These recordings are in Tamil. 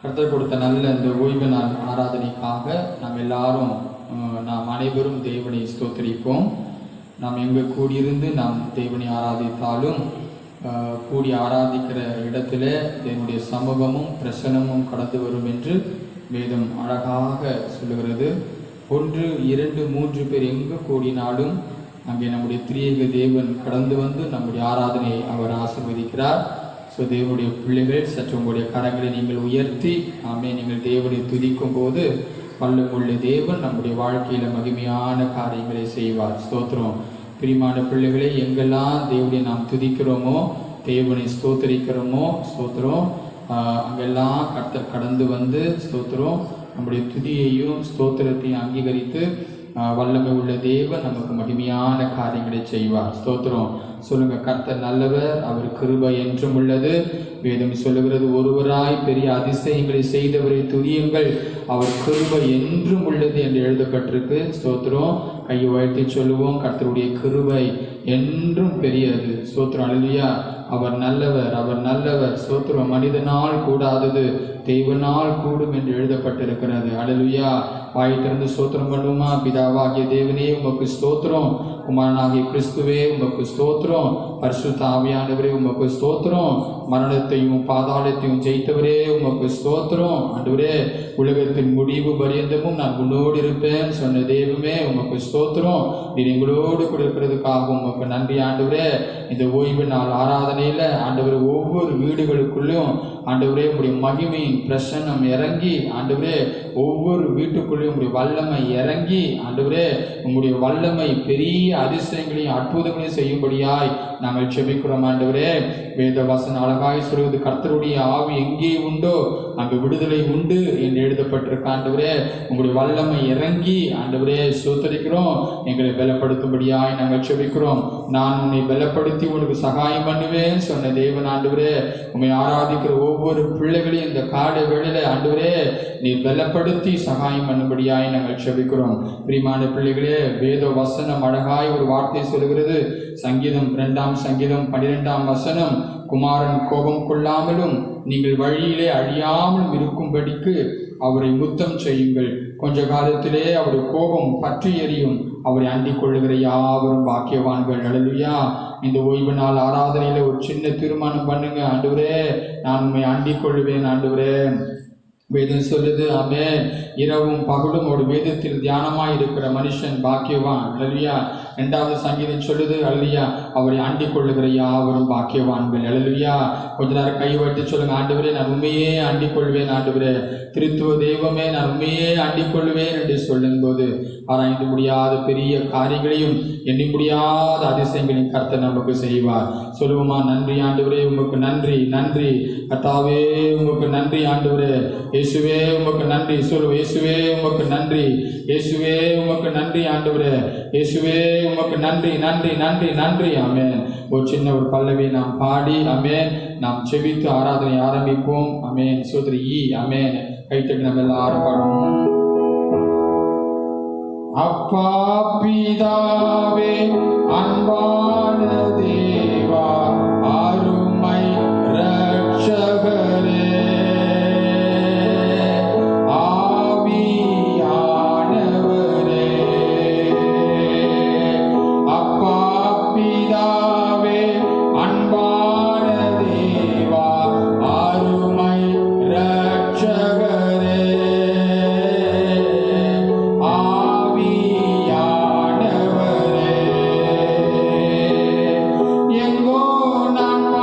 கர்த்தர் கொடுத்த நல்ல இந்த ஓய்வு நாள் ஆராதனைக்காக நாம் அனைவரும் தேவனை ஸ்தோத்திரிப்போம். நாம் எங்கே கூடியிருந்து நாம் தேவனை ஆராதித்தாலும் கூடி ஆராதிக்கிற இடத்துல என்னுடைய சமூகமும் பிரசனமும் கடந்து வரும் என்று வேதம் அழகாக சொல்லுகிறது. 1, 2, 3 பேர் எங்கே கூடினாலும் அங்கே நம்முடைய திரியேக தேவன் கடந்து வந்து நம்முடைய ஆராதனையை அவர் ஆசீர்வதிக்கிறார். ஸோ தேவனுடைய பிள்ளைகள், சற்று உங்களுடைய கரங்களை நீங்கள் உயர்த்தி நீங்கள் தேவனை துதிக்கும் போது வல்லமுள்ள தேவன் நம்முடைய வாழ்க்கையில் மகிமையான காரியங்களை செய்வார். ஸ்தோத்திரம். பிரியமான பிள்ளைகளை, எங்கெல்லாம் தேவனை நாம் துதிக்கிறோமோ, தேவனை ஸ்தோத்தரிக்கிறோமோ, ஸ்தோத்திரம், அங்கெல்லாம் கர்த்தர் கடந்து வந்து ஸ்தோத்திரம் நம்முடைய துதியையும் ஸ்தோத்திரத்தையும் அங்கீகரித்து வல்லமை உள்ள தேவன் நமக்கு மகிமையான காரியங்களை செய்வார். ஸ்தோத்திரம். சொல்லுங்க, கர்த்தர் நல்லவர், அவர் கிருபை என்றும் உள்ளது. வேதம் சொல்லுகிறது, ஒருவராய் பெரிய அதிசயங்களை செய்தவரை துதியுங்கள், அவர் கிருபை என்றும் உள்ளது என்று எழுதப்பட்டிருக்கு. ஸ்தோத்திரம். கையை உயர்த்தி சொல்லுவோம், கர்த்தருடைய கிருபை என்றும் பெரியது. ஸ்தோத்திரம். அல்லேலூயா. அவர் நல்லவர், அவர் நல்லவர். ஸ்தோத்திரம். மனிதனால் கூடாதது தேவனால் கூடும் என்று எழுதப்பட்டிருக்கிறது. அல்லேலூயா. வாய் திறந்து ஸ்தோத்திரம் பண்ணுமா? பிதாவாகிய தேவனே உமக்கு ஸ்தோத்திரம், குமாரனாகிய கிறிஸ்துவே உமக்கு ஸ்தோத்திரம், பரிசுத்த ஆவியானவரே உமக்கு ஸ்தோத்திரம், மரணத்தையும் பாதாளத்தையும் ஜெயித்தவரே உமக்கு ஸ்தோத்திரம். ஆண்டவரே, உலகத்தின் முடிவு பரியந்தமும் நான் உன்னோடு இருப்பேன் சொன்ன தெய்வமே உமக்கு ஸ்தோத்திரம். நீர் எங்களோடு கொடுக்கிறதுக்காக உமக்கு நன்றி ஆண்டவரே. இந்த ஓய்வு நாள் ஆராதனையில் ஆண்டவரே, ஒவ்வொரு வீடுகளுக்குள்ளும் ஆண்டவரே உங்களுடைய மகிமையின் பிரசன்னம் இறங்கி, ஆண்டவரே ஒவ்வொரு வீட்டுக்குள்ளேயும் உங்களுடைய வல்லமை இறங்கி, ஆண்டவரே உங்களுடைய வல்லமை பெரிய அதிசயங்களையும் அற்புதங்களையும் செய்யும்படியாய் நாங்கள் செபிக்கிறோம். ஆண்டவரே, வேத வசனம் அழகாய் சொல்வது, கர்த்தருடைய ஆவி எங்கே உண்டோ அங்கு விடுதலை உண்டு என்று எழுதப்பட்டிருக்க. ஆண்டவரே, உங்களுடைய வல்லமை இறங்கி ஆண்டவரே ஸ்தோத்திரிக்கிறோம், எங்களை பலப்படுத்தும்படியாய் நாங்கள் செபிக்கிறோம். நான் உன்னை பலப்படுத்தி உனக்கு சகாயம் பண்ணுவேன் சொன்ன தேவன் ஆண்டவரே, உண்மை ஆராதிக்கிற ஒவ்வொரு பிள்ளைகளையும் இந்த காலை வேளையில ஆண்டவரே நீர் பலப்படுத்தி சகாயம் பண்ணும்படியாய் நாங்கள் செபிக்கிறோம். பிரியமான பிள்ளைகளே, வேத வசனம் அழகாய் ஒரு வார்த்தை சொல்கிறது. சங்கீதம் 2ஆம் சங்கீதம் 12ஆம் வசனம், குமாரன் கோபம் கொள்ளாமலும் நீங்கள் வழியிலே அழியாமலும் இருக்கும்படிக்கு அவரை முத்தம் செய்யுங்கள், கொஞ்ச காலத்திலே அவருடைய கோபம் பற்றி எரியும், அவரை அண்டிக் கொள்ளுகிற யாவரும் பாக்கியவான்கள். அல்லேலூயா. இந்த ஓய்வு நாள் ஆராதனையில் ஒரு சின்ன தீர்மானம் பண்ணுங்க. ஆண்டவரே, நான் உண்மை அண்டிக் கொள்ளுவேன். ஆண்டவரே, வேதம் சொல்லுது, ஆமென், இரவும் பகலும் ஒரு வேதத்தில் தியானமாய் இருக்கிற மனுஷன் பாக்கியவான். அல்லேலூயா. 2வது சங்கீதம் சொல்லுது, அல்லேலூயா, அவரை அண்டிக் கொள்ளுகிற யாவரும் பாக்கியவான்கள். அல்லேலூயா. கொஞ்ச நேரம் கை வைத்து சொல்லுங்க, ஆண்டவரே நான் உண்மையே அண்டிக் கொள்வேன். ஆண்டவரே திருத்துவ தெய்வமே, நான் உண்மையே அண்டிக் கொள்வேன் என்று சொல்லும் போது ஆராய்ந்து முடியாத பெரிய காரியங்களையும் எண்ணி முடியாத அதிசயங்களையும் கர்த்தர் நமக்கு செய்வார். சொல்லுவோமா? நன்றி ஆண்டவரே, உமக்கு நன்றி, நன்றி கர்த்தாவே, உமக்கு நன்றி ஆண்டவரே. இயேசுவே உமக்கு நன்றி. சொல்லுவோம், இயேசுவே உமக்கு நன்றி, இயேசுவே உமக்கு நன்றி ஆண்டவரே, இயேசுவே உமக்கு நன்றி, நன்றி, நன்றி, நன்றி. ஆமென். ஒரு சின்ன ஒரு பல்லவி நாம் பாடி ஆமென் நாம் செபித்து ஆராதனை ஆரம்பிப்போம். ஆமென். சோதரி ஆமென். கைத்தட்டி நம்ம எல்லாரும் பாடுவோம். அப்பா பிதாவே, அன்பான தேவா, அருமை ரட்சகரே, எங்கோ நான்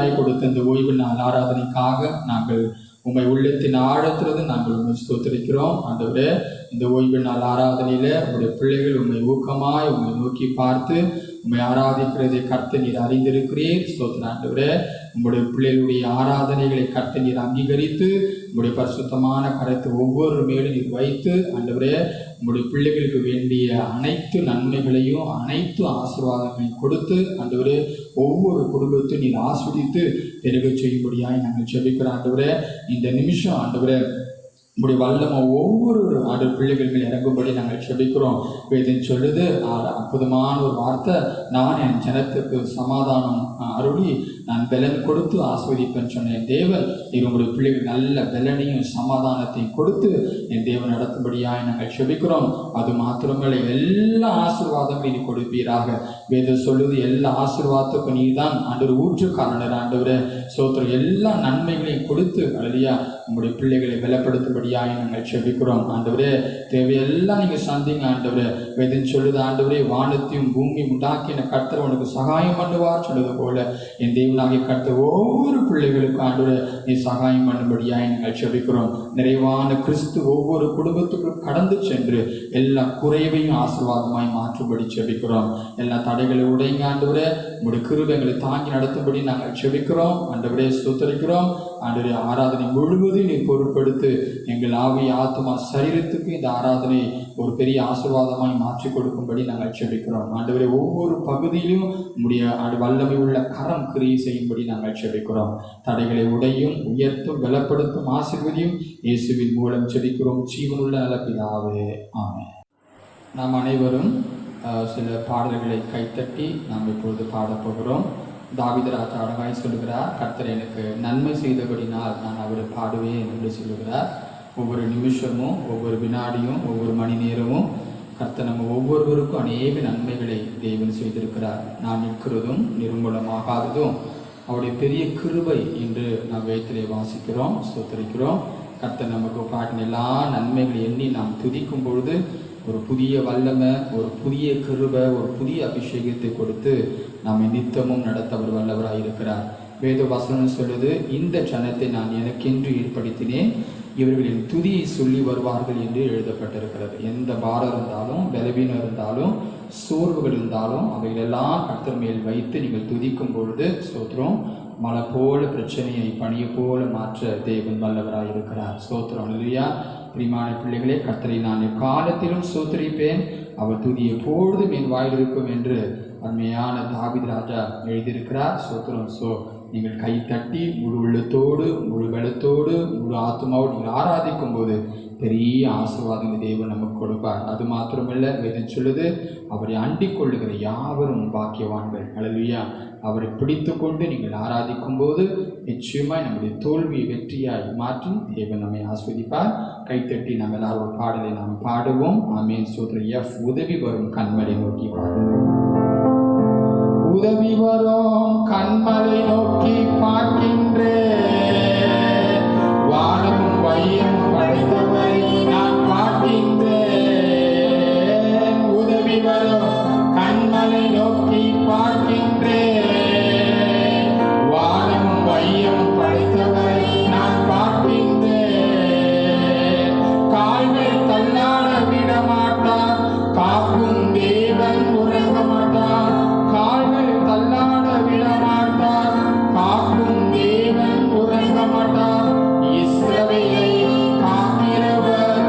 கிருபையாய் கொடுத்த இந்த ஓய்வு நாள் ஆராதனைக்காக நாங்கள் உம்மை உள்ளத்தின் ஆழத்திலிருந்து நாங்கள் உண்மை ஸ்தோத்திரிக்கிறோம். ஆண்டவரே, இந்த ஓய்வு நாள் ஆராதனையில உங்களுடைய பிள்ளைகள் உண்மை ஊக்கமாய் உண்மை நோக்கி பார்த்து உண்மை ஆராதிக்கிறதை கர்த்தர் நீர் அறிந்திருக்கிறீர். ஸ்தோத்திரம் ஆண்டவரே. உங்களுடைய பிள்ளைகளுடைய ஆராதனைகளை கர்த்தர் நீர் அங்கீகரித்து உங்களுடைய பரிசுத்தமான கரத்தை ஒவ்வொரு மேலும் நீர் வைத்து ஆண்டவரே, உங்களுடைய பிள்ளைகளுக்கு வேண்டிய அனைத்து நன்மைகளையும் அனைத்து ஆசீர்வாதங்களையும் கொடுத்து ஆண்டவரே, ஒவ்வொரு குடும்பத்தையும் நீர் ஆஸ்வதித்து பெருக செய்யும்படியாய் நாங்கள் ஜெபிக்கிறோம். ஆண்டவரே, இந்த நிமிஷம் ஆண்டவரே உங்களுடைய வல்லமை ஒவ்வொரு ஆண்டு பிள்ளைகள் மேல் இறங்கும்படி நாங்கள் ஜெபிக்கிறோம். வேதம் சொல்லுது, அற்புதமான ஒரு வார்த்தை, நான் என் ஜனத்துக்கு சமாதானம் அருளி நான் பலன் கொடுத்து ஆஸ்வதிப்பேன்னு சொன்னேன். தேவன் நீர் உங்களுடைய பிள்ளைகள் நல்ல பலனையும் சமாதானத்தையும் கொடுத்து என் தேவன் நடத்தும்படியாய் நாங்கள் ஜெபிக்கிறோம். அது மாத்திரமல்ல, எல்லா ஆசீர்வாதங்களையும் நீ கொடுப்பீராக. வேதம் சொல்லுது, எல்லா ஆசீர்வாதத்துக்கும் நீ தான் ஆண்டவர் ஊற்றுக்காரனர். ஆண்டவரே சோத்திரம், எல்லா நன்மைகளையும் கொடுத்து அல்லையா உங்களுடைய பிள்ளைகளை பலப்படுத்தும்படியாய் நாங்கள் ஜெபிக்கிறோம். ஆண்டவரே, தேவையெல்லாம் நீங்கள் சந்திங்க. ஆண்டவரே, வேதம் சொல்லுது ஆண்டவரே, வானத்தையும் பூமியும் உண்டாக்கின கர்த்தர் உனக்கு சகாயம் பண்ணுவார் சொல்லுது போல என் தேவனாகிய கர்த்தர் ஒவ்வொரு பிள்ளைகளுக்கும் ஆண்டவரே நீ சகாயம் பண்ணும்படியாய் நாங்கள் ஜெபிக்கிறோம். நிறைவான கிறிஸ்து ஒவ்வொரு குடும்பத்துக்கும் கடந்து சென்று எல்லா குறைவையும் ஆசீர்வாதமாய் மாற்றும்படி ஜெபிக்கிறோம். எல்லா தடைகளை உடைங்க ஆண்டவரே, உங்களுடைய கிருபைகளை தாங்கி நடத்தும்படி நாங்கள் ஜெபிக்கிறோம். ஆண்டவரே ஸ்தோத்திரிக்கிறோம். ஆண்டவரே, ஆராதனை முழுவதும் நீ பொருட்படுத்து எங்கள் ஆவி ஆத்மா சரீரத்துக்கு இந்த ஆராதனை ஒரு பெரிய ஆசீர்வாதமாய் மாற்றி கொடுக்கும்படி நாங்கள் ஜெபிக்கிறோம். ஆண்டவரே, ஒவ்வொரு பகுதியிலும் உடைய வல்லமை உள்ள கரம் கிரியை செய்யும்படி நாங்கள் ஜெபிக்கிறோம். தடைகளை உடையும் உயர்த்தும் பலப்படுத்தும் ஆசீர்வதியும் இயேசுவின் மூலம் ஜெபிக்கிறோம் ஜீவனுள்ள நல்ல பிதாவே, ஆமென். நாம் அனைவரும் சில பாடல்களை கைத்தட்டி நாம் இப்பொழுது பாடப்போகிறோம். தாவீது ராஜா அழகாய் சொல்லுகிறார், கர்த்தர் எனக்கு நன்மை செய்தபடினால் நான் அவரை பாடுவேன் என்று சொல்லுகிறார். ஒவ்வொரு நிமிஷமும் ஒவ்வொரு வினாடியும் ஒவ்வொரு மணி நேரமும் கர்த்தர் நம்ம ஒவ்வொருவருக்கும் அநேக நன்மைகளை தேவன் செய்திருக்கிறார். நான் நிற்கிறதும் நிர்மூலமாகாததும் அவருடைய பெரிய கிருபை என்று நாம் வேதத்திலே வாசிக்கிறோம், ஸ்தோத்திரிக்கிறோம். கர்த்தர் நமக்கு காட்டின எல்லா நன்மைகளை எண்ணி நாம் துதிக்கும் பொழுது ஒரு புதிய வல்லமை, ஒரு புதிய கிருபை, ஒரு புதிய அபிஷேகத்தை கொடுத்து நம்மை நித்தமும் நடத்த அவர் வல்லவராக இருக்கிறார். வேத வசனம் சொல்லுது, இந்த ஜனத்தை நான் எனக்கென்று ஏற்படுத்தினேன், இவர்களின் துதியை சொல்லி வருவார்கள் என்று எழுதப்பட்டிருக்கிறது. எந்த பாரம் இருந்தாலும், பலவீனம் இருந்தாலும், சோர்வுகள் இருந்தாலும் அவைகளெல்லாம் கர்த்தர் மேல் வைத்து நீங்கள் துதிக்கும் பொழுது ஸ்தோத்திரம், மழை போல பிரச்சனையை பனியை போல மாற்ற தேவன் வல்லவராக இருக்கிறார். ஸ்தோத்திரம். அல்லேலூயா. பிரியமான பிள்ளைகளே, கர்த்தரை நான் எக்காலத்திலும் ஸ்தோத்திரிப்பேன், அவர் துதி எப்பொழுதும் என் வாயில் இருக்கும் என்று அருமையான தாவீது ராஜா எழுதியிருக்கிறார். ஸ்தோத்திரம். நீங்கள் கை தட்டி முழு உள்ளத்தோடு முழு பலத்தோடு முழு ஆத்மாவோடு நீங்கள் ஆராதிக்கும் போது பெரிய ஆசீர்வாதங்களை தேவன் நமக்கு கொடுப்பார். அது மாத்திரமல்ல, வேதம் சொல்லுது, அவரை அண்டிக் கொள்ளுகிற யாவரும் பாக்கியவான்கள். அல்லேலூயா. அவரை பிடித்து கொண்டு நீங்கள் ஆராதிக்கும் போது நிச்சயமாய் நம்முடைய தோல்வியை வெற்றியாய் மாற்றி தேவன் நம்மை ஆஸ்வதிப்பார். கைத்தட்டி நம்ம எல்லாரும் ஒரு பாடலை நாம் பாடுவோம். ஆமென். ஸ்தோத்திரம். எஃப் உதவி வரும் கண்மலை நோக்கி பாடுவோம். உதவி வரும் கண்மலை நோக்கி பார்க்கின்றேன், வானமும் வையமும் படைத்தவரை நான் பார்க்கின்றேன். உதவி வரும் கண்மலை நோக்கி பார்க்கின்றேன், வானமும் வையமும் படைத்தவரை நான் பார்க்கின்றேன். கால்கள் தள்ளாட விடமாட்டார், காக்கும் தேவன் உறங்க மாட்டார். கால்கள் தள்ளாட விடமாட்டார், காக்கும் தேவன் உறங்க மாட்டார். இஸ்ரவேலை காக்கிறவர்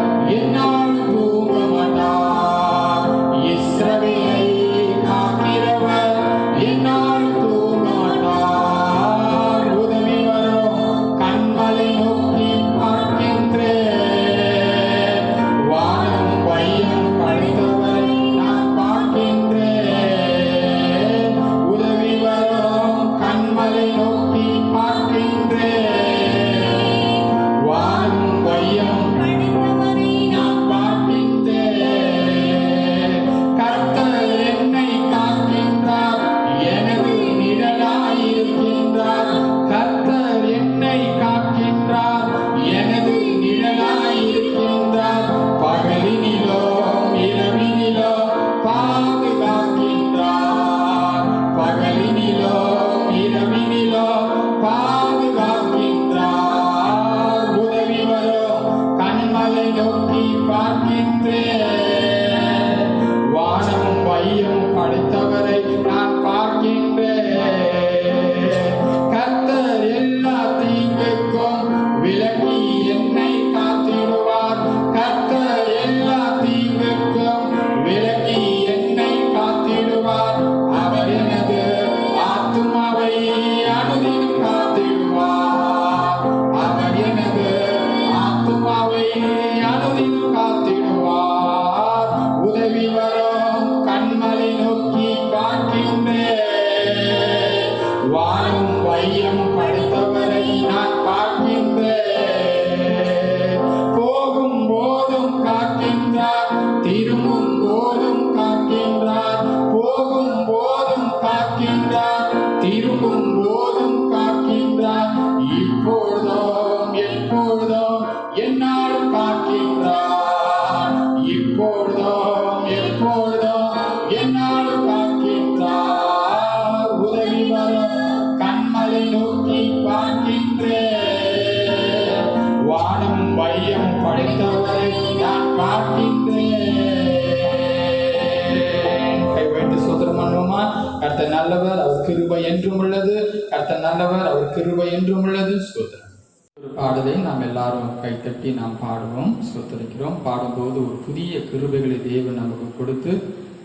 கர்த்தர் நல்லவர், அவர் கிருபை என்றும் உள்ளது. கர்த்தர் நல்லவர், அவர் கிருபை என்றும் உள்ளது. ஸ்தோத்திரம். ஒரு பாடலை நாம் எல்லாரும் கைத்தட்டி நாம் பாடுவோம், ஸ்தோத்திரிக்கிறோம். பாடும்போது ஒரு புதிய கிருபைகளை தேவன் நமக்கு கொடுத்து,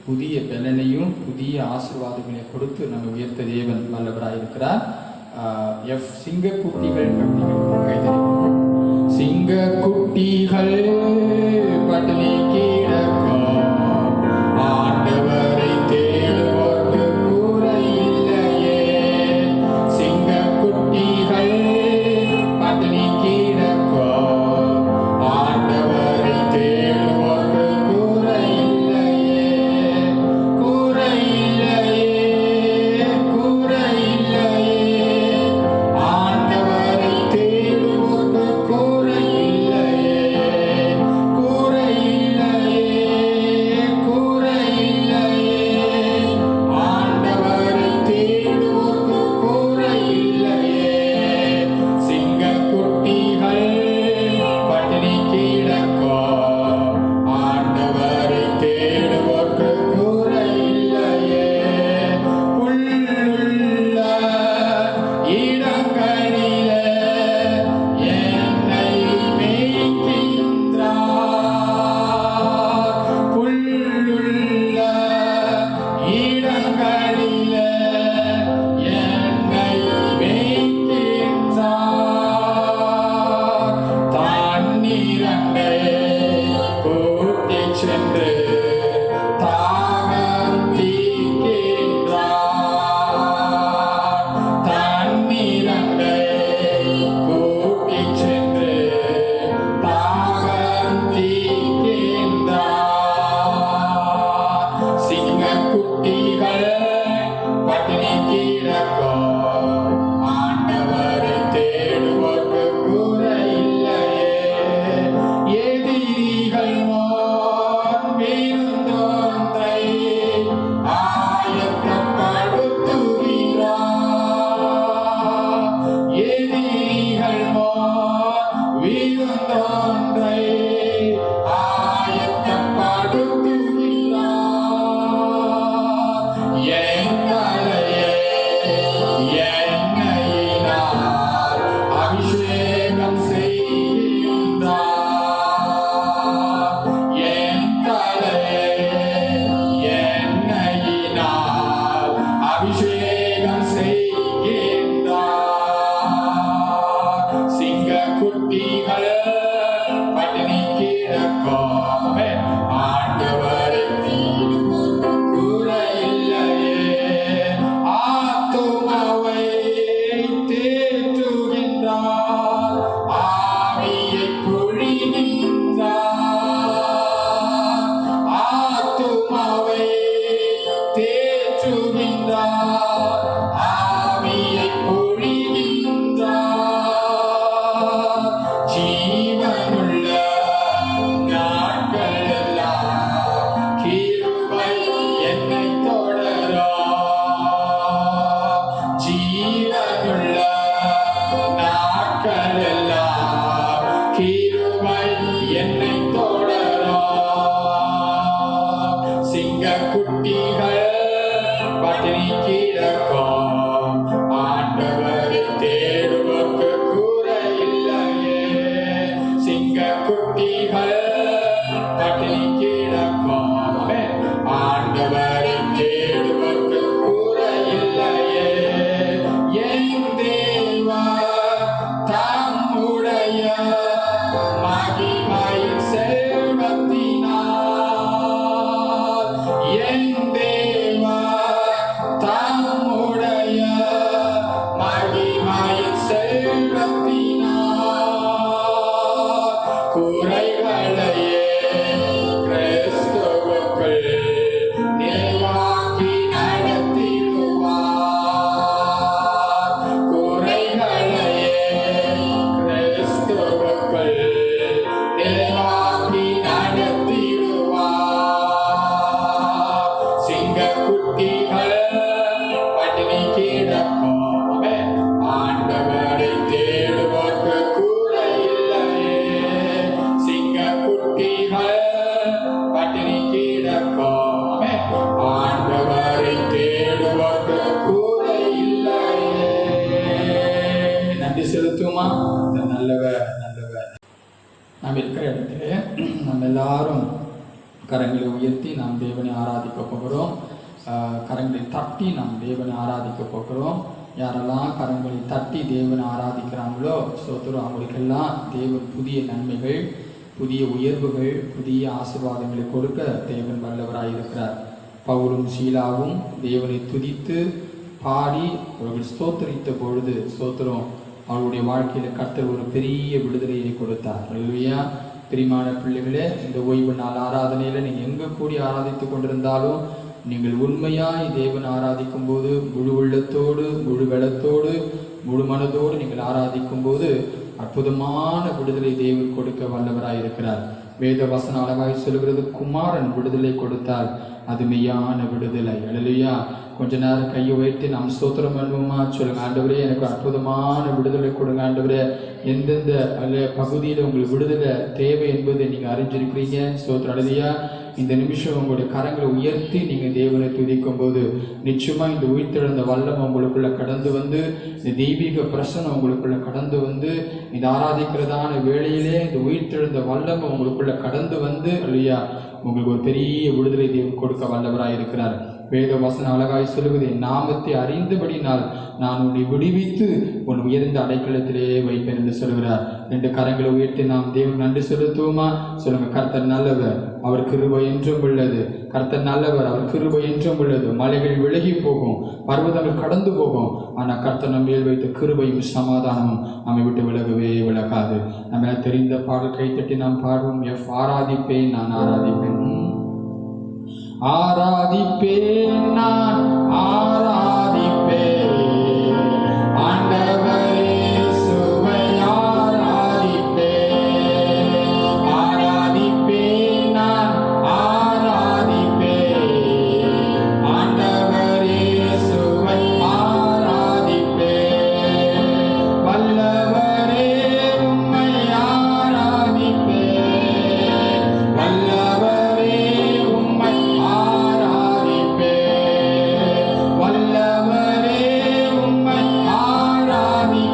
புதிய பலனையும் புதிய ஆசீர்வாதங்களையும் கொடுத்து நம்ம உயர்த்த தேவன் வல்லவராயிருக்கிறார். சிங்கக்குட்டிகள் கைத்தறிவோம். சிங்கக்குட்டிகள் பட்டினி கிடக்கும், ஆண்டவரை தேடுவோர்க்கு குறை இல்லையே. சிங்கக்குட்டிகள் பட்டினி கிடக்கும், ஆண்டவரை தேடுவோர்க்கு குறை இல்லையே. குறை இல்லையே, குறை இல்லையே, ஆண்டவரை தேடுவோர்க்கு குறை இல்லையே. குறை இல்லையே, குறை இல்லையே, ஆண்டவரை தேடுவோர்க்கு குறை இல்லையே. சிங்கக்குட்டிகள் பட்டினி கிடக்கும், ஆண்டவரை தேடுவோர்க்கு குறை இல்லையே. புல்லுள்ள இடங்களிலே என்னை மேய்க்கின்றார். புல்லுள்ள இடங்களிலே என்னை மேய்க்கின்றார். தண்ணீரண்டை கூட்டிச் சென்று தாகம் தீர்க்கின்றார். தண்ணீரண்டை கூட்டிச் சென்று தாகம் தீர்க்கின்றார். சிங்கக்குட்டிகள் பட்டினி கிடக்கும், ஆண்டவரை தேடுவோர்க்கு குறை இல்லையே. எதிரிகள் முன் விருந்தொன்றை ஆயத்தப்படுத்துகிறார். எதிரிகள் முன் விருந்தொன்றை ஆயத்தப்படுத்துகிறார். என் தலையை எண்ணெயினால் அபிஷேகம் செய்கின்றார். என் தலையை எண்ணெயினால் அபிஷேகம் செய்கின்றார். சிங்கக்குட்டிகள் பட்டினி கிடக்கும், ஆண்டவரை தேடுவோர்க்கு குறை இல்லையே. ஆத்துமாவை தேற்றுகின்றார், ஆவியை பொழிகின்றார். ஆத்துமாவை தேற்றுகின்றார், ஆவியை பொழிகின்றார். ஜீவனுள்ள நாட்களெல்லாம் கிருபை என்னை தொடரும். ஜீவனுள்ள நாட்களெல்லாம் கிருபை என்னை தொடரும். சிங்கக்குட்டிகள் பட்டினி கிடக்கும், ஆண்டவரை தேடுவோர்க்கு குறை இல்லையே. சிங்கக்குட்டிகள் பட்டினி கிடக்கும், ஆண்டவரை தேடுவோர்க்கு குறை இல்லையே. என் தேவன் தம்முடைய மகிமையின் செல்வத்தினால், என் தேவன் தம்முடைய மகிமையின் செல்வத்தினால் குறைகளையே எல்லாரும் கரங்களை உயர்த்தி நாம் தேவனை ஆராதிக்க போகிறோம். கரங்களை தட்டி நாம் தேவனை ஆராதிக்க போகிறோம். யாரெல்லாம் கரங்களை தட்டி தேவனை ஆராதிக்கிறாங்களோ ஸ்தோத்திரம், அவங்களுக்கெல்லாம் தேவன் புதிய நன்மைகள், புதிய உயர்வுகள், புதிய ஆசீர்வாதங்களை கொடுக்க தேவன் வல்லவராயிருக்கிறார். பவுலும் சீலாவும் தேவனை துதித்து பாடி அவர்கள் ஸ்தோத்தரித்த பொழுது ஸ்தோத்திரம், அவருடைய வாழ்க்கையில கர்த்தர் ஒரு பெரிய விடுதலையை கொடுத்தார். அல்லேலூயா. பிரியமான பிள்ளைகளே, இந்த ஓய்வு நாள் ஆராதனையில நீங்க எங்க கூடி ஆராதித்து கொண்டிருந்தாலும் நீங்கள் உண்மையாய் தேவன் ஆராதிக்கும் போது, முழு உள்ளத்தோடு, முழு பலத்தோடு, முழு மனதோடு நீங்கள் ஆராதிக்கும் போது அற்புதமான விடுதலை தேவன் கொடுக்க வல்லவராய் இருக்கிறார். வேத வசனம் அழகாய் சொல்கிறது, குமாரன் விடுதலை கொடுத்தால் அது மெய்யான விடுதலை. அல்லேலூயா. கொஞ்ச நேரம் கையை உயர்த்தி நாம் ஸ்தோத்திரம் பண்ணுவோமா? சொல்லுங்க, ஆண்டவரே எனக்கு அற்புதமான விடுதலை கொடுங்க. ஆண்டவரே, எந்தெந்த பகுதியில் உங்களுக்கு விடுதலை தேவை என்பதை நீங்க அறிஞ்சிருக்கிறீங்க. ஸ்தோத்திரம். அல்லேலூயா. இந்த நிமிஷம் உங்களுடைய கரங்களை உயர்த்தி நீங்க தேவனை துதிக்கும் போது நிச்சயமா இந்த உயிர்த்தெழுந்த வல்லம் உங்களுக்குள்ள கடந்து வந்து, இந்த தெய்வீக பிரசனம் உங்களுக்குள்ள கடந்து வந்து, இந்த ஆராதிக்கிறதான வேளையிலே இந்த உயிர்த்தெழுந்த வல்லம் உங்களுக்குள்ள கடந்து வந்து, அல்லையா, உங்களுக்கு ஒரு பெரிய விடுதலை தேவன் கொடுக்க வல்லவராய் இருக்கிறார். வேத வசனம் அழகாய் சொல்லுவது, என் நாமத்தை அறிந்தபடினால் நான் உன்னை விடுவித்து உன் உயர்ந்த அடைக்கலத்திலே வைப்பேன் என்று சொல்கிறார். 2 கரங்களை உயர்த்தி நாம் தேவன் நன்றி செலுத்துவோமா? சொல்லுங்க, கர்த்தர் நல்லவர், அவர் கிருபை என்றும் உள்ளது. கர்த்தர் நல்லவர், அவர் கிருபை என்றும் உள்ளது. மலைகள் விலகி போகும், பர்வதங்கள் கடந்து போகும், ஆனால் கர்த்தர் நம்ம மேல் வைத்த கிருபையும் சமாதானமும் நம்மை விட்டு விலகவே விலகாது. நம்ம தெரிந்த பாடல் கைத்தட்டி நாம் பாடுவோம். ஆராதிப்பேன், நான் ஆராதிப்பேன், ஆராதிப்பேன், நான் ஆராதிப்பேன், ஆண்டவரே சுவை ஆராதிப்பேன், ஆராதிப்பேன், நான் ஆராதிப்பேன், ஆண்டவரே சுவை ஆராதிப்பேன், வல்லவரே உம்மை ஆராதிப்பேன், வல்லவரே உம்மை ஆராதிப்பேன், வல்லவரே உம்மை ஆராதிப்பேன்,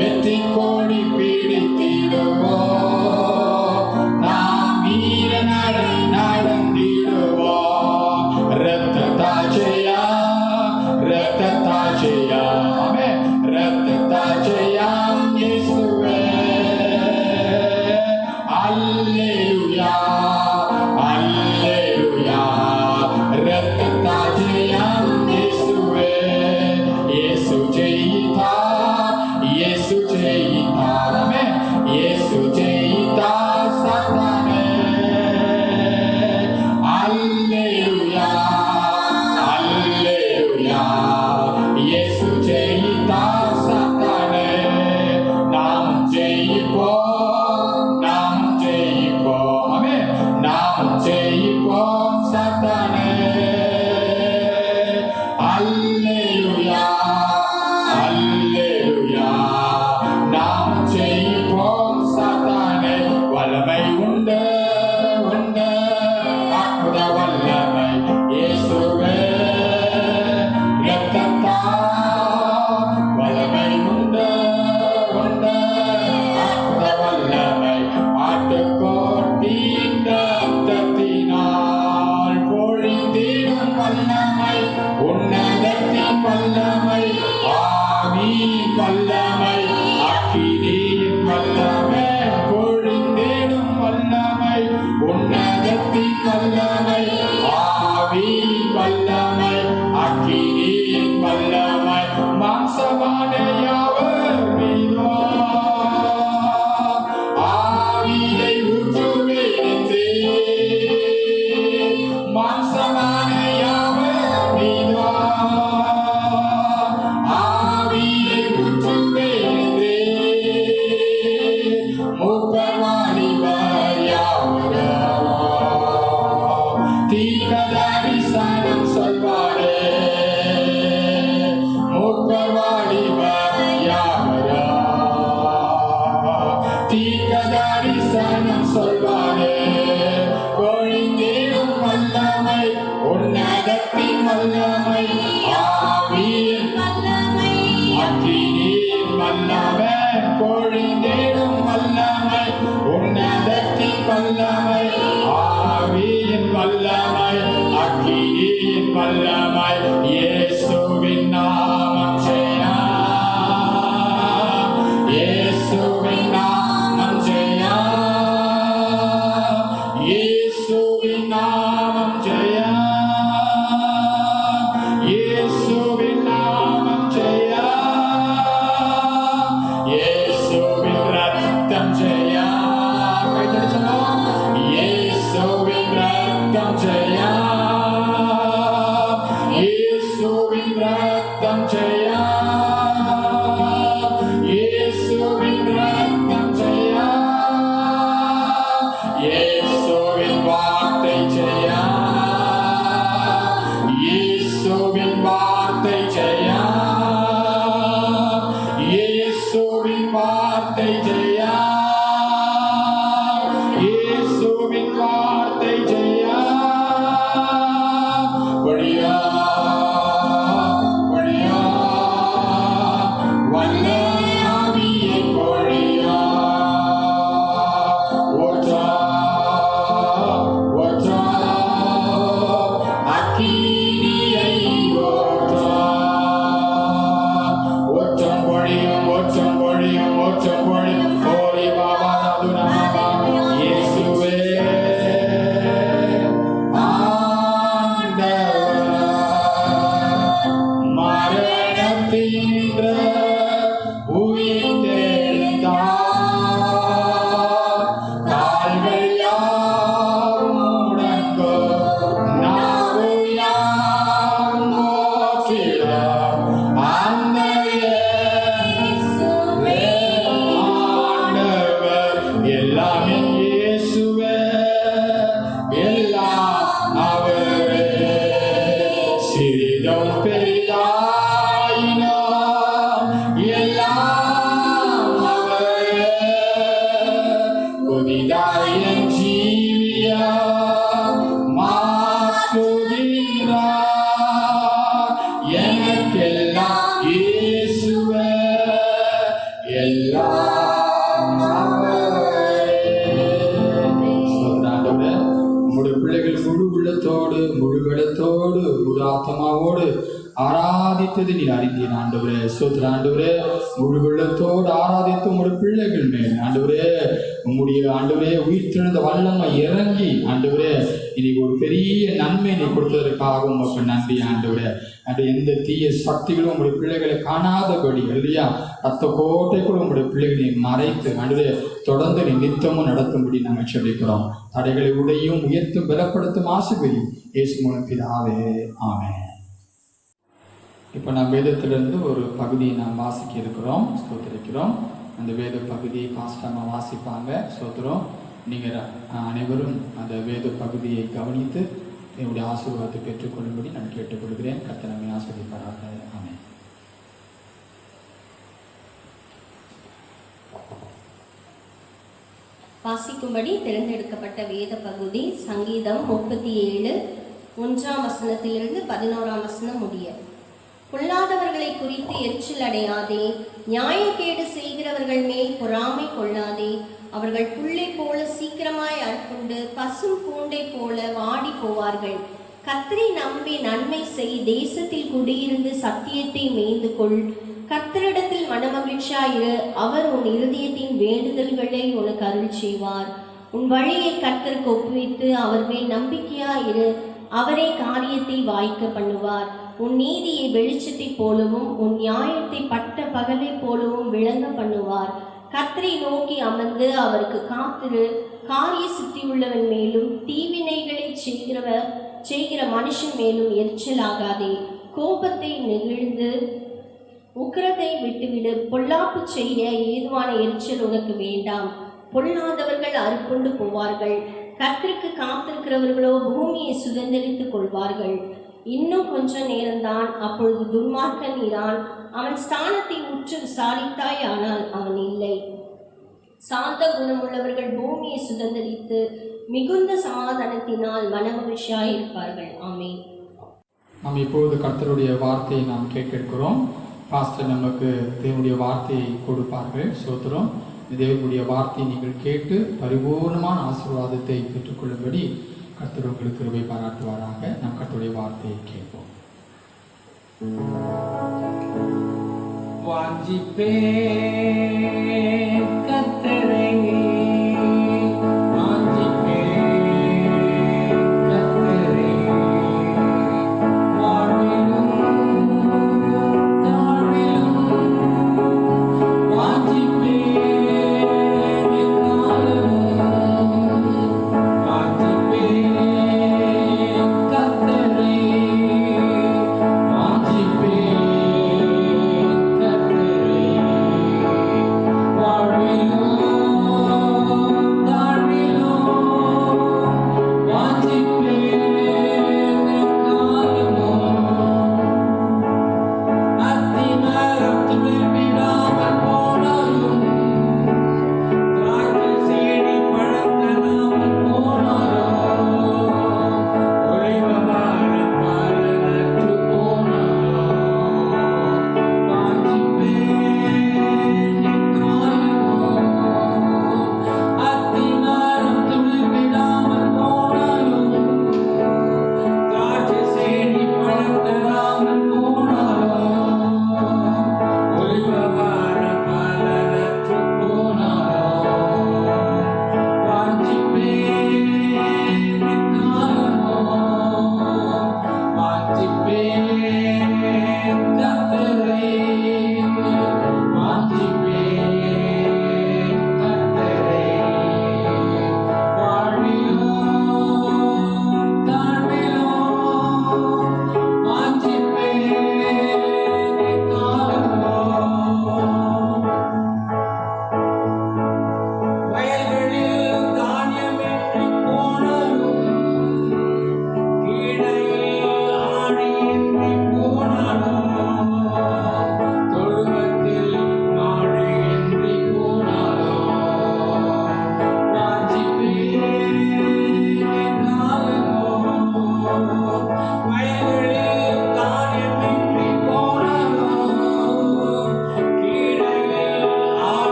வெற்றி கோடி பிடித்திடுவோம், நாம் வீர நடை நடந்திடுவோம். இரத்தத்தால் ஜெயம், இரத்தத்தால் ஜெயம், ஆமென். இரத்தத்தால் ஜெயம் இயேசுவே. அல்லேலூயா, அல்லேலூயா. இரத்தத்தால் ஜெயம் இயேசுவே. இயேசு ஜெயித்தார், இயேசு ஜெயித்தார், ஆமென். இயேசு ஜெயித்தார் சாத்தானை. அல்லேலூயா, அல்லேலூயா. இயேசு ஜெயித்தார் சாத்தானை. நாம் ஜெயிப்போம், நாம் ஜெயிப்போம், ஆமென். நாம் ஜெயிப்போம் சாத்தானை. அல்லேலூயா, அல்லேலூயா. நாம் ஜெயிப்போம் சாத்தானை. வல்லமை உண்டு, உண்டு, அற்புத வல்லமை இயேசுவே. இரத்தத்தால் வல்லமை உண்டு, உண்டு, அற்புத வல்லமை. ஆட்டுக்கோட்டின் இரத்தத்தினால் பொழிந்திடும் வல்லமை, உன்னதத்தின் வல்லமை, ஆவியின் வல்லமை, அக்கினியின் வல்லமை. பொழிந்திடும் வல்லமை, உன்னதத்தின் வல்லமை, ஆவியின் வல்லமை, அக்கினியின் வல்லமை. மாம்சமான யாவர் மீதும் ஆவியை ஊற்றுவேனே. மாம்சமான யாவர் மீதும் ஆவியை ஊற்றுவேனே. மூப்பர் வாலிபர் யாவரும் தீர்க்கதரிசனம் சொல்வாரே. மூப்பர் வாலிபர் யாவரும் தீர்க்கதரிசனம் சொல்வாரே. பொழிந்திடும் வல்லமை, உன்னதத்தின் வல்லமை, ஆவியின் வல்லமை, அக்கினியின் வல்லமை. பொழிந்திடும் வல்லமை, உன்னதத்தின் வல்லமை, ஆவியின் வல்லமை, அக்கினியின் வல்லமை. இயேசுவின் நாமம் ஜெயம், இயேசுவின் நாமம் ஜெயம், இயேசுவின் நாமம் ஜெயம், இயேசுவின் நாமம் ஜெயம், இயேசுவின் ரத்தம் ஜெயம். கைத்தட்டி சொல்லுவோம். இயேசுவின் ரத்தம் ஜெயம், இயேசுவின் ரத்தம் ஜெயம், இயேசுவின் ரத்தம் ஜெயம், இயேசுவின் வார்த்தை ஜெயம், இயேசுவின் வார்த்தை ஜெயம், இயேசுவின் வார்த்தை ஜெயம், இயேசுவின் வார்த்தை ஜெயம். பொழியா, பொழியா, வல்ல ஆவியை பொழியா. ஊற்றா, ஊற்றா, அக்கினியை ஊற்றா. ஊற்றம் பொழியும், ஊற்றம் பொழியும், ஊற்றம் பொழியும். ஓரி பாபா ரதுநாபா இயேசுவே. ஆண்டவர் மரணத்தின்ற உயிர்த்தெழுந்தார். கால்கள் யாவும் முடங்கும், நாவு யாவும் போற்றிடும். அந்த இயேசுவே ஆண்டவர். எல்லாம் என் இயேசுவே, எல்லாம் அவரே. சிறிதும் பெரிதாயினும் எல்லாம் எல்லாம் ஆண்டவரே, உங்களுடைய பிள்ளைகள் முழு உள்ளத்தோடு முழு வெள்ளத்தோடு முழு ஆத்மாவோடு ஆராதித்தது நீர் அறிந்தீர் ஆண்டவரே. சோதர ஆண்டவரே, முழு வெள்ளத்தோடு ஆராதித்து உங்களுடைய பிள்ளைகள் மேல் ஆண்டவரே உங்களுடைய ஆண்டவரே உயிர்த்தெழுந்த வல்லமை இறங்கி ஆண்டவரே இன்னைக்கு ஒரு பெரிய நன்மை நீ கொடுத்ததற்காக உங்களுக்கு நன்றி ஆண்டவரே. அன்று எந்த தீய சக்திகளும் உங்களுடைய பிள்ளைகளை காணாதபடி இல்லையா ரத்த கோட்டை கூட உங்களுடைய பிள்ளைகளை மறைத்து ஆண்டவரே தொடர்ந்து நீ நித்தமும் நடத்தும்படி நாங்கள் செபிக்கிறோம். தடைகளை உடையும் உயர்த்தும் பலப்படுத்தும் ஆசீர்வதியும் இயேசு மூலம் பிதாவே, ஆமென். இப்போ நாம் வேதத்திலிருந்து ஒரு பகுதியை நாம் வாசிக்க இருக்கிறோம், ஸ்தோத்திரிக்கிறோம். அந்த வேத பகுதியை பாஸ்டமா வாசிப்பாங்க. ஸ்தோத்திரம். நீங்கள் அனைவரும் அந்த வேத பகுதியை கவனித்து என்னுடைய ஆசீர்வாதத்தை பெற்றுக்கொள்ளும்படி நான் கேட்டுக்கொள்கிறேன். கர்த்தர் நம்மை ஆசீர்வதிப்பாராக. ஆமென். வாசிக்கும்படி தேர்ந்தெடுக்கப்பட்ட வேத பகுதி சங்கீதம் 37 1ஆம் வசனத்திலிருந்து 11ஆம் வசனம் முடிய. பொல்லாதவர்களை குறித்து எரிச்சல் அடையாதே, நியாயக்கேடு செய்கிறவர்கள் மேல் பொறாமை கொள்ளாதே. அவர்கள் புல்லை போல சீக்கிரமாய் அறுப்புண்டு பசும் பூண்டை போல வாடி போவார்கள். கர்த்தரை நம்பி நன்மை செய், தேசத்தில் குடியிருந்து சத்தியத்தை மேய்ந்து கொள். கர்த்தரிடத்தில் மனமகிழ்ச்சியாயிரு, அவர் உன் இருதயத்தின் வேண்டுதல்களை உனக்கு அருள் செய்வார். உன் வழியை கர்த்தருக்கு ஒப்புவித்து அவர் மேல் நம்பிக்கையாயிரு, அவரே காரியத்தை வாய்க்க பண்ணுவார். உன் நீதியை வெளிச்சத்தை போலவும் உன் நியாயத்தை பட்ட பகலை போலவும் விளங்க பண்ணுவார். கர்த்தரை நோக்கி அமர்ந்து அவருக்கு காத்திரு. காரிய சித்தியுள்ளவன் மேலும் தீவினைகளை செய்கிற மனுஷன் மேலும் எரிச்சலாகாதே. கோபத்தை நெகிழ்ந்து உக்கிரத்தை விட்டுவிடு. பொல்லாப்பு செய்ய ஏதுவான எரிச்சல் உனக்கு வேண்டாம். பொல்லாதவர்கள் அறுப்புண்டு போவார்கள், கர்த்தருக்கு காத்திருக்கிறவர்களோ பூமியை சுதந்திரித்துக் கொள்வார்கள். இன்னும் கொஞ்ச நேரம்தான், அப்பொழுது துன்மார்க்கன் இரான். அவன் ஸ்தானத்தை உற்று விசாரித்தாய், ஆனால் அவன் இல்லை. சாந்த குணமுள்ளவர்கள் பூமியை சுதந்திரித்து மிகுந்த சமாதானத்தினால் மனமகிழ்ச்சியாயிருப்பார்கள். ஆமென். நாம் இப்பொழுது கர்த்தருடைய வார்த்தையை நாம் கேட்கிறோம். பாஸ்டர் நமக்கு தேவனுடைய வார்த்தையை கொடுப்பார்கள். சோத்திரம். தேவனுடைய வார்த்தையை நீங்கள் கேட்டு பரிபூர்ணமான ஆசீர்வாதத்தை பெற்றுக்கொள்ளும்படி கர்த்தர் உங்களுக்கு கிருபை பாராட்டுவாராக. நாம் கர்த்தருடைய வார்த்தையை கேட்போம். வாஞ்சிப்பே கர்த்தரை வாழ்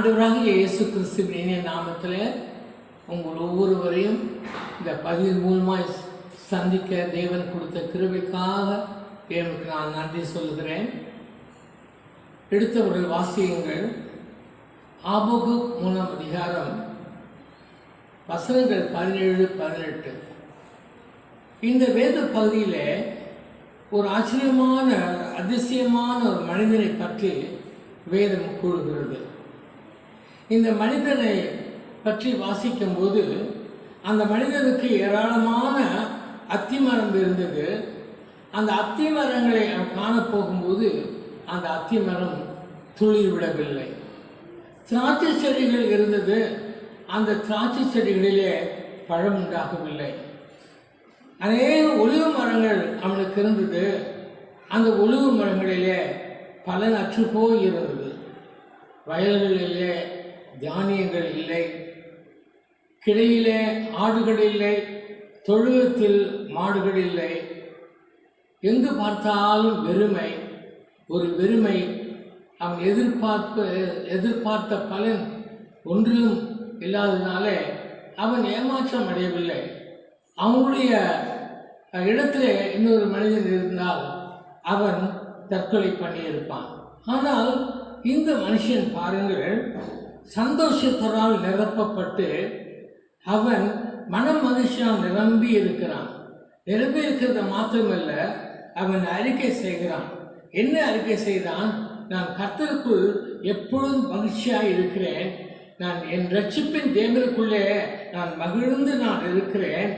ஆண்டவராகிய இயேசு கிறிஸ்துவின் இனிய நாமத்தில் உங்கள் ஒவ்வொருவரையும் இந்த பதிவின் மூலமாய் சந்திக்க தேவன் கொடுத்த கிருபைக்காக தேவனுக்கு நான் நன்றி சொல்கிறேன். எடுத்தவர்கள் வாசியுங்கள். ஆபகுக் 3ஆம் அதிகாரம் வசனங்கள் 17-18. இந்த வேத பகுதியில் ஒரு ஆச்சரியமான அதிசயமான ஒரு மனிதனை பற்றி வேதம் கூறுகிறது. இந்த மனிதனை பற்றி வாசிக்கும் போது அந்த மனிதனுக்கு ஏராளமான அத்திமரம் இருந்தது. அந்த அத்திமரங்களை காணப்போகும்போது அந்த அத்திமரம் துளிர் விடவில்லை. திராட்சை செடிகள் இருந்தது. அந்த திராட்சை செடிகளிலே பழம் உண்டாகவில்லை. அநேக ஒலிவு மரங்கள் அவனுக்கு இருந்தது. அந்த ஒலிவு மரங்களிலே பலன் அற்று போய் இருந்தது. வயல்களிலே தானியங்கள் இல்லை, கிடையிலே ஆடுகள் இல்லை, தொழுவத்தில் மாடுகள் இல்லை. எங்கு பார்த்தாலும் வெறுமை, ஒரு வெறுமை. அவன் எதிர்பார்த்த பலன் ஒன்றிலும் இல்லாததுனாலே அவன் ஏமாற்றம் அடையவில்லை. அவனுடைய இடத்திலே இன்னொரு மனிதன் இருந்தால் அவன் தற்கொலை பண்ணியிருப்பான். ஆனால் இந்த மனுஷன் பாருங்கள், சந்தோஷத்தால் நிரப்பப்பட்டு அவன் மன மகிழ்ச்சியால் நிரம்பி இருக்கிறான். நிரம்பி இருக்கிறது மாத்திரமல்ல, அவன் அறிக்கை செய்கிறான். என்ன அறிக்கை செய்தான்? நான் கர்த்தருக்குள் எப்பொழுதும் மகிழ்ச்சியாக இருக்கிறேன். நான் என் ரட்சிப்பின் தேவனுக்குள்ளே நான் மகிழ்ந்து நான் இருக்கிறேன்.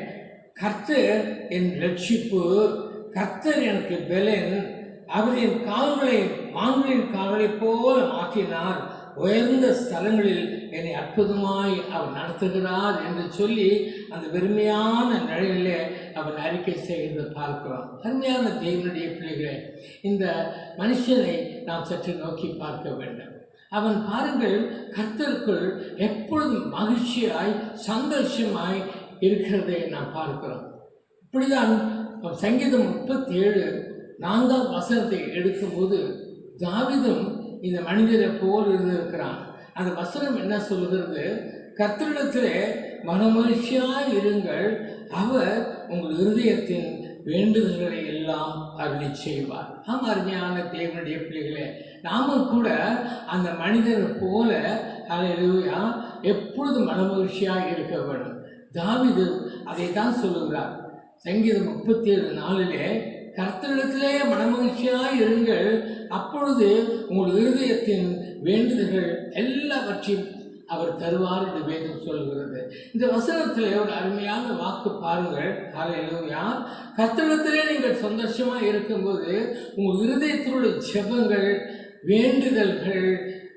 கர்த்தர் என் ரட்சிப்பு, கர்த்தர் எனக்கு பெலன். அவர் என் கால்களை மான்களின் கால்களை போல மாற்றினார். உயர்ந்த ஸ்தலங்களில் என்னை அற்புதமாய் அவர் நடத்துகிறார் என்று சொல்லி அந்த வெறுமையான நிலையிலே அவன் அறிக்கை செய்கிறது பார்க்கிறோம். அருமையான தேவனுடைய பிள்ளைகளே, இந்த மனுஷனை நாம் சற்று நோக்கி பார்க்க வேண்டும். அவன் பாருங்கள், கர்த்தருக்குள் எப்பொழுதும் மகிழ்ச்சியாய் சந்தோஷமாய் இருக்கிறதை நாம் பார்க்கிறோம். இப்படிதான் சங்கீதம் 37:4 வசனத்தை எடுக்கும்போது தாவீதும் இந்த மனிதரை போல் இருந்திருக்கிறான். அந்த வசனம் என்ன சொல்லுகிறது? கர்த்தரிடத்திலே மனமகிழ்ச்சியாய் இருங்கள், அவர் உங்கள் இருதயத்தின் வேண்டுதல்களை எல்லாம் அருளி செய்வார். அருமையான தேவனுடைய பிள்ளைகளே, நாமும் கூட அந்த மனிதனை போல அல்லேலூயா எப்பொழுது மனமகிழ்ச்சியாய் இருக்க வேண்டும். தாவீது அதை தான் சொல்லுகிறார். சங்கீதம் 37:4 கர்த்தரிடத்திலே மனமகிழ்ச்சியாய் இருங்கள், அப்பொழுது உங்கள் இருதயத்தின் வேண்டுதல்கள் எல்லாவற்றையும் அவர் தருவார் என்று வேதம் சொல்கிறது. இந்த வசனத்திலே ஒரு அருமையான வாக்கு பாருங்கள். ஹல்லேலூயா. கர்த்தரிடத்திலே நீங்கள் சந்தோஷமாக இருக்கும்போது உங்கள் இருதயத்தினுடைய ஜெபங்கள், வேண்டுதல்கள்,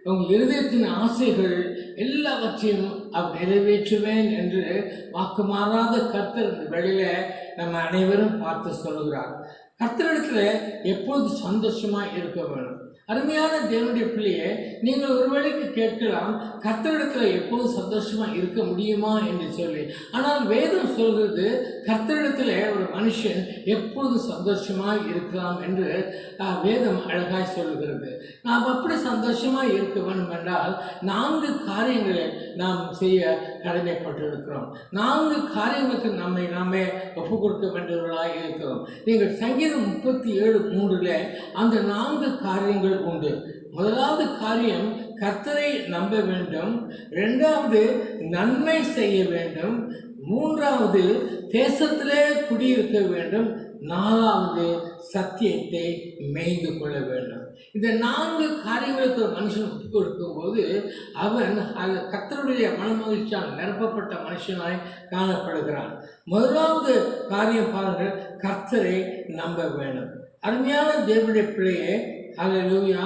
உங்கள் இருதயத்தின் ஆசைகள் எல்லாவற்றையும் அவர் நிறைவேற்றுவேன் என்று வாக்கு மாறாத கர்த்தர் இந்த வேளையில நம்ம அனைவரும் பார்த்து சொல்லுகிறார். கர்த்தரிடத்தில் எப்பொழுது சந்தோஷமாக இருக்க வேண்டும். அருமையான தேவனுடைய பிள்ளையே, நீங்கள் ஒருவேளைக்கு கேட்கலாம், கர்த்தரிடத்தில் எப்போது சந்தோஷமாக இருக்க முடியுமா என்று சொல்லி. ஆனால் வேதம் சொல்கிறது, கர்த்தரிடத்தில் ஒரு மனுஷன் எப்பொழுது சந்தோஷமாக இருக்கலாம் என்று வேதம் அழகாய் சொல்லுகிறது. நாம் அப்படி சந்தோஷமாக இருக்க வேண்டும் என்றால் 4 காரியங்களை நாம் செய்ய கடமைப்பட்டிருக்கிறோம். 4 காரியங்களுக்கு நம்மை நாமே ஒப்பு கொடுக்க வேண்டியவர்களாக இருக்கிறோம். நீங்கள் சங்கீதம் 37:3 அந்த 4 காரியங்கள் உண்டு. முதலாவது காரியம், கர்த்தரை நம்ப வேண்டும். 2வது, நன்மை செய்ய வேண்டும். 3வது, தேசத்திலே குடியிருக்க வேண்டும். 4வது, சத்தியத்தை மேய்ந்து கொள்ள வேண்டும். இந்த 4 காரியங்களுக்கு ஒரு மனுஷன் ஒப்பு கொடுக்கும் போது அவன் கர்த்தருடைய மனமகிழ்ச்சியால் நிரப்பப்பட்ட மனுஷனாய் காணப்படுகிறான். முதலாவது காரியம் பாருங்கள், கர்த்தரை நம்ப வேண்டும். அருமையான தேவனுடைய பிள்ளையே, ஹல்லேலூயா,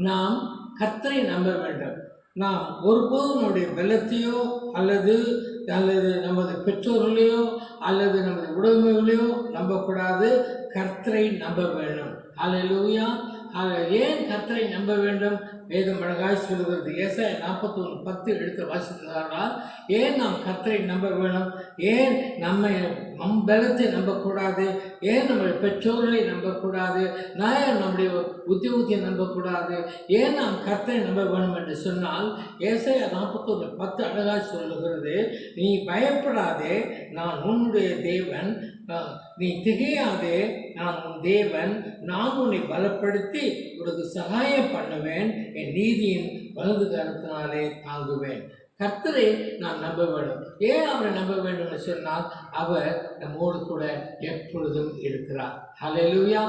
நாம் கர்த்தரை நம்ப வேண்டும். நாம் ஒருபோதும் நம்முடைய பலத்தையோ அல்லது நமது பெற்றோர்களையோ அல்லது நமது உடைமைகளையோ நம்பக்கூடாது. கர்த்தரை நம்ப வேண்டும். ஹல்லேலூயா. ஏன் கர்த்தரை நம்ப வேண்டும்? வேதம் அழகாய் சொல்லுகிறது. ஏசாயா 41:10 எடுத்து வாசித்தார்கள். ஏன் நாம் கர்த்தரை நம்ப வேணும்? ஏன் நம் பலத்தை நம்பக்கூடாது? ஏன் நம்முடைய பெற்றோர்களை நம்பக்கூடாது? ஏன் நம்முடைய உத்தியோகத்தை நம்பக்கூடாது? ஏன் நாம் கர்த்தரை நம்ப வேண்டும் என்று சொன்னால், ஏசாயா 41:10 அழகாய் சொல்லுகிறது, நீ பயப்படாதே, நான் உன்னுடைய தேவன், நீ திகையாதே, நான் உன் தேவன், நான் உன்னை பலப்படுத்தி உனக்கு சகாயம் பண்ணுவேன், என் நீதியின் வலது கரத்தினாலே தாங்குவேன். கர்த்தரை நான் நம்ப வேண்டும். ஏன் அவரை நம்ப வேண்டும் என்று சொன்னால், அவர் நம்மோடு கூட எப்பொழுதும் இருக்கிறார். ஹல்லேலூயா.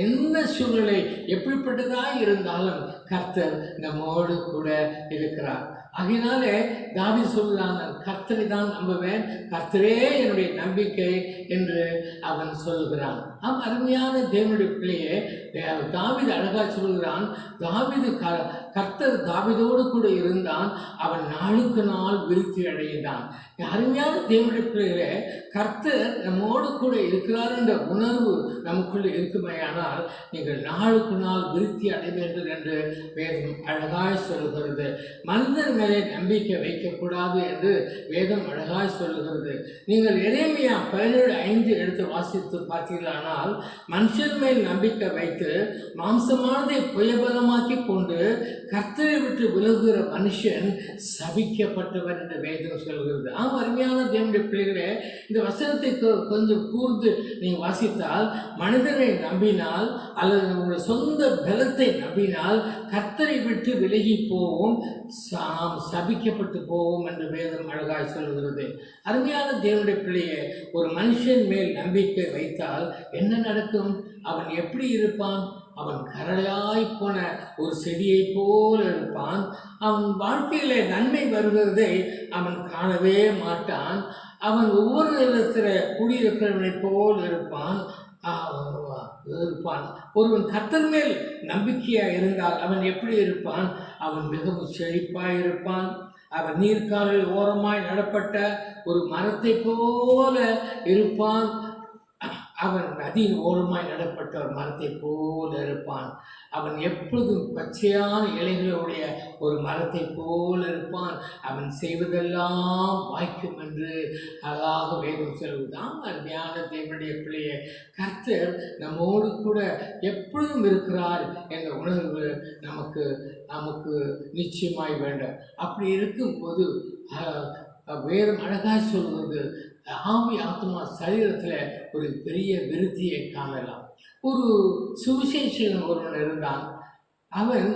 எந்த சூழ்நிலை எப்படிப்பட்டதாக இருந்தாலும் கர்த்தர் நம்மோடு கூட இருக்கிறார். ஆகையினாலே தாவீது சொல்கிறான், நான் கர்த்தரை தான் நம்புவேன், கர்த்தரே என்னுடைய நம்பிக்கை என்று அவன் சொல்லுகிறான். அருமையான தேவனுடைய பிள்ளையே, தாவீது அழகா சொல்கிறான், கர்த்தர் தாவீதோடு கூட இருந்தான், அவன் நாளுக்கு நாள் விருத்தி அடைந்தான். அருமையான தேவனுடைய பிள்ளைகளே, கர்த்தர் நம்மோடு கூட இருக்கிறார் என்ற உணர்வு நமக்குள்ளே இருக்குமேயானால் நீங்கள் நாளுக்கு நாள் விருத்தி அடைவீர்கள் என்று வேதம் அழகாய் சொல்லுகிறது. மனிதர் மேலே நம்பிக்கை வைக்கக்கூடாது என்று வேதம் அழகாய் சொல்லுகிறது. நீங்கள் எரேமியா 17:5 எடுத்து வாசித்து பார்த்தீர்களானால், மனுஷன் மேல் நம்பிக்கை வைத்து மாம்சமானதை புயபலமாக்கி கொண்டு கர்த்தரை விட்டு விலகுகிற மனுஷன் சபிக்கப்பட்டவர் என்று வேதம் சொல்கிறது. அருமையான தேவனுடைய பிள்ளைகளே, இந்த வசனத்தை கொஞ்சம் கூர்ந்து நீங்கள் வாசித்தால், மனிதனை நம்பினால் அல்லது நம்முடைய சொந்த பலத்தை நம்பினால் கர்த்தரை விட்டு விலகி போவோம், சபிக்கப்பட்டு போவோம் என்று வேதம் அழகாய் சொல்லுகிறது. அருமையான தேவனுடைய பிள்ளையே, ஒரு மனுஷன் மேல் நம்பிக்கை வைத்தால் என்ன நடக்கும்? அவன் எப்படி இருப்பான்? அவன் கரடாய் போன ஒரு செடியை போல இருப்பான். அவன் வாழ்க்கையில நன்மை வருகிறதை அவன் காணவே மாட்டான். அவன் ஒவ்வொரு இடத்துல குடியிருக்கிறவனை போல் இருப்பான். ஒருவன் கர்த்தர் மேல் நம்பிக்கையாக இருந்தால் அவன் எப்படி இருப்பான்? அவன் மிகவும் செழிப்பாய் இருப்பான். அவன் நீர்க்காலில் ஓரமாய் நடப்பட்ட ஒரு மரத்தை போல இருப்பான். அவன் நதியின் ஓரமாய் நடப்பட்ட ஒரு மரத்தை போல இருப்பான். அவன் எப்பொழுதும் பச்சையான இலைகளுடைய ஒரு மரத்தை போல இருப்பான். அவன் செய்வதெல்லாம் வாய்க்கும் என்று அழகாக வேதம் சொல்வதுதான். அருமையான தேவனுடைய பிள்ளையை, கர்த்தர் நம்மோடு கூட எப்பொழுதும் இருக்கிறார் என்ற உணர்வு நமக்கு நிச்சயமாய் வேண்டும். அப்படி இருக்கும்போது வேதம் அழகாய் சொல்வது, ஆவி ஆத்மா சரீரத்தில் ஒரு பெரிய விருத்தியை காணலாம். ஒரு சுவிசேஷன் ஒருவன் இருந்தான். அவன்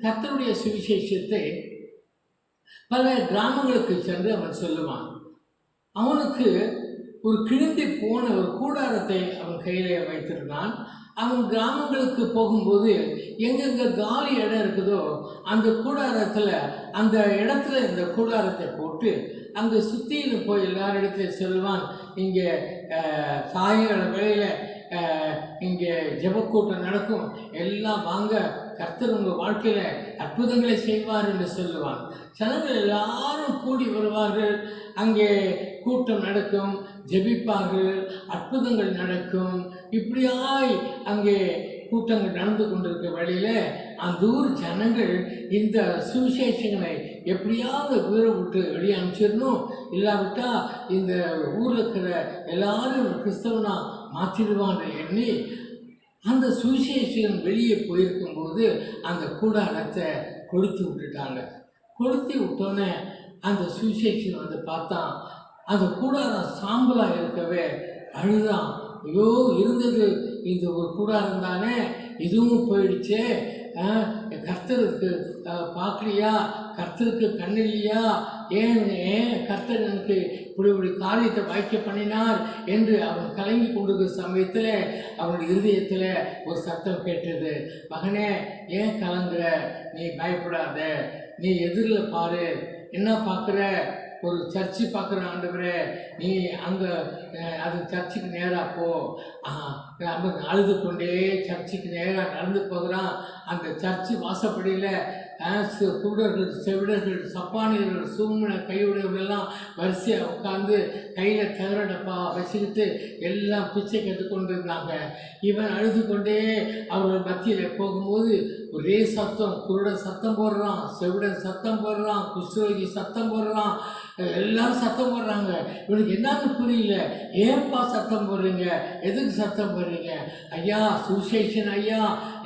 கர்த்தருடைய சுவிசேஷத்தை பல கிராமங்களுக்கு சென்று அவன் சொல்லுவான். அவனுக்கு ஒரு கிழிந்து போன ஒரு கூடாரத்தை அவன் கையிலே வைத்திருந்தான். அவன் கிராமங்களுக்கு போகும்போது எங்கெங்கே காலி இடம் இருக்குதோ அந்த கூடாரத்தில், அந்த இடத்துல இந்த கூடாரத்தை போட்டு அங்கே சுற்றின்னு போய் எல்லாரிடத்துலையும் சொல்லுவான், இங்கே சாயங்கால வேளையில் இங்கே ஜெபக்கூட்டம் நடக்கும், எல்லாம் வாங்க, கர்த்தர் உங்கள் வாழ்க்கையில் அற்புதங்களை செய்வார் என்று சொல்லுவான். ஜனங்கள் எல்லாரும் கூடி வருவார்கள். அங்கே கூட்டம் நடக்கும், ஜெபிப்பார்கள், அற்புதங்கள் நடக்கும். இப்படியாய் அங்கே கூட்டங்கள் நடந்து கொண்டிருக்க வழியில் அந்த ஊர் ஜனங்கள் இந்த சுவிசேஷங்களை எப்படியாவது வீரை விட்டு வெளியே அனுப்பிச்சிடணும், இல்லாவிட்டால் இந்த ஊரில் இருக்கிற எல்லாரும் கிறிஸ்தவனா மாற்றிடுவான்னு எண்ணி அந்த சுவிசேஷம் வெளியே போயிருக்கும்போது அந்த கூடாரத்தை கொளுத்தி விட்டுட்டாங்க. கொளுத்தி விட்டோன்னே அந்த சுவிசேஷன் வந்து பார்த்தான். அந்த கூடாரம் சாம்பலாக இருக்கவே அழுதான். ஐயோ, இருந்தது இந்த ஒரு கூடாரம் தானே, இதுவும் போயிடுச்சே, கர்த்தருக்கு பார்க்கலையா, கர்த்தருக்கு கண் இல்லையா, ஏன் கர்த்தர் எனக்கு இப்படி காரியத்தை வாய்க்க பண்ணினார் என்று அவன் கலங்கி கொண்டிருக்கிற சமயத்தில் அவனுடைய இருதயத்தில் ஒரு சத்தம் கேட்டது. மகனே, ஏன் கலங்குற? நீ பயப்படாத, நீ எதிரில் பாரு. என்ன பார்க்குற? ஒரு சர்ச்சு பார்க்குற ஆண்டவரே, நீ அங்கே அது சர்ச்சுக்கு நேராக போ. அவன் அழுது கொண்டே சர்ச்சுக்கு நேராக நடந்து போகிறான். அந்த சர்ச்சு வாசப்படியில் குருடர்கள், செவிடர்கள், சப்பானியர்கள், சூமன கையுடையவர்கள்லாம் வரிசையாக உட்காந்து கையில் தகர டப்பா வச்சுக்கிட்டு எல்லாம் பிச்சை கேட்டுக்கொண்டு இருந்தாங்க. இவன் அழுது கொண்டே அவர்கள் மத்தியில் போகும்போது ஒரே சத்தம், குருடன் சத்தம் போடுறான், செவிடன் சத்தம் போடுறான், குஷ்டரோகி சத்தம் போடுறான், எல்லாரும் சத்தம் போடுறாங்க. இவனுக்கு என்னன்னு புரியல. ஏன்பா சத்தம் போடுறீங்க, எதுக்கு சத்தம் போடுறீங்க? ஐயா சுசேஷன் ஐயா,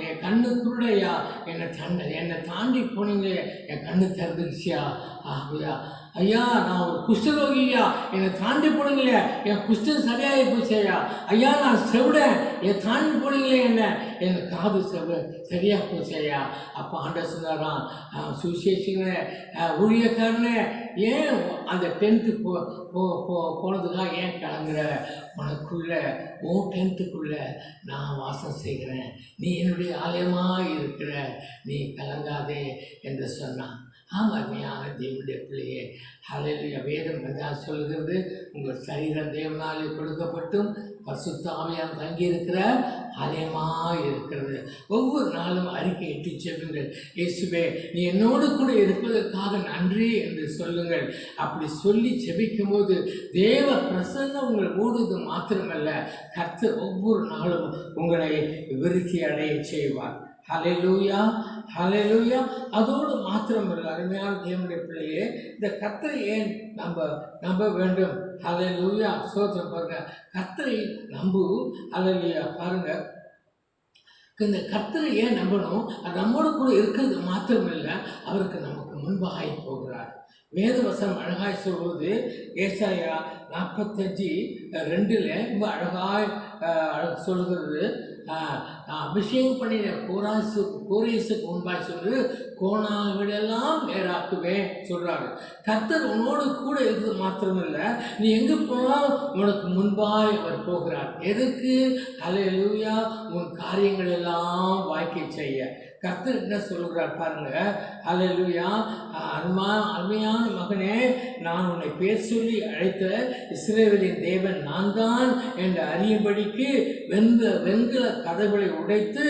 என் கண்ணு குருடையா, என்னை தாண்டி போனீங்க, என் கண்ணு திறந்துருச்சியா? ஐயா ஐயா நான் ஒரு குஷ்டரோகியா, என்னை தாண்டி போனீங்களே, என் குஷ்டம் சரியாகி போச்சையா? ஐயா நான் செவிடன், என் தாண்டி போனீங்களே, என் காது சரியாக போச்சையா? அப்போ ஆண்டவர் சொன்னாராம், சுசேஷன ஊழியக்காரனே, ஏன் அந்த டென்த்து போனதுக்காக ஏன் கிளம்புற? உனக்குள்ள உன் டென்த்துக்குள்ள நான் வாசம் செய்கிறேன், நீ என்னுடைய ஆலயமாக இருக்கிற, நீ கலங்காதே என்று சொன்னான். அருமையான தேவனுடைய பிள்ளையே, ஹல்லேலூயா. வேதம் என்ன சொல்கிறது? உங்கள் சரீரம் தேவனாலே கொடுக்கப்பட்டும் பரிசுத்த ஆவியார் தங்கியிருக்கிற ஆலயமாக இருக்கிறது. ஒவ்வொரு நாளும் அறிக்கையிட்டு செல்லுங்கள், இயேசுவே நீ என்னோடு கூட இருப்பதற்காக நன்றி என்று சொல்லுங்கள். அப்படி சொல்லி செபிக்கும் போது தேவ பிரசன்னம் உங்கள் மூடுவது மாத்திரமல்ல, கர்த்தர் ஒவ்வொரு நாளும் உங்களை விருத்தி அடைய செய்வார். ஹல்லேலூயா, ஹல்லேலூயா. அதோடு மாத்திரமல்ல, அருமையான தேவனுடைய பிள்ளையே, இந்த கர்த்தரை ஏன் நம்ப வேண்டும்? ஹல்லேலூயா, சோத்திரம். பாருங்க, கர்த்தரை நம்பு. ஹல்லேலூயா. பாருங்க, இந்த கர்த்தரை ஏன் நம்பணும்? அது நம்மோடு கூட இருக்கிறது மாத்திரமில்லை, அவருக்கு நமக்கு முன்பாக போகிறார். வேதவசனம் அழகாய் சொல்வது ஏசாயா 45:2 ரொம்ப அழகாய் சொல்கிறது. அபிஷேகம் பண்ணின கோரேசுக்கு முன்பாய் சொல்லு, கோணால் விடெல்லாம் நேராக்குவேன் சொல்றாரு. கர்த்தர் உன்னோடு கூட இருக்கிறது மாத்திரமில்லை, நீ எங்கே போனாலும் உனக்கு முன்பாய் அவர் போகிறார். எதுக்கு? ஹல்லேலூயா, உன் காரியங்கள் எல்லாம் வாய்க்கை செய்ய. கர்த்தர் என்ன சொல்கிறார் பாருங்க. ஹல்லேலூயா. அருமையான மகனே, நான் உன்னை பேர் சொல்லி அழைத்த இஸ்ரவேலின் தேவன் நான் தான் என்று அறியும்படிக்கு வெண்கல கதவுகளை உடைத்து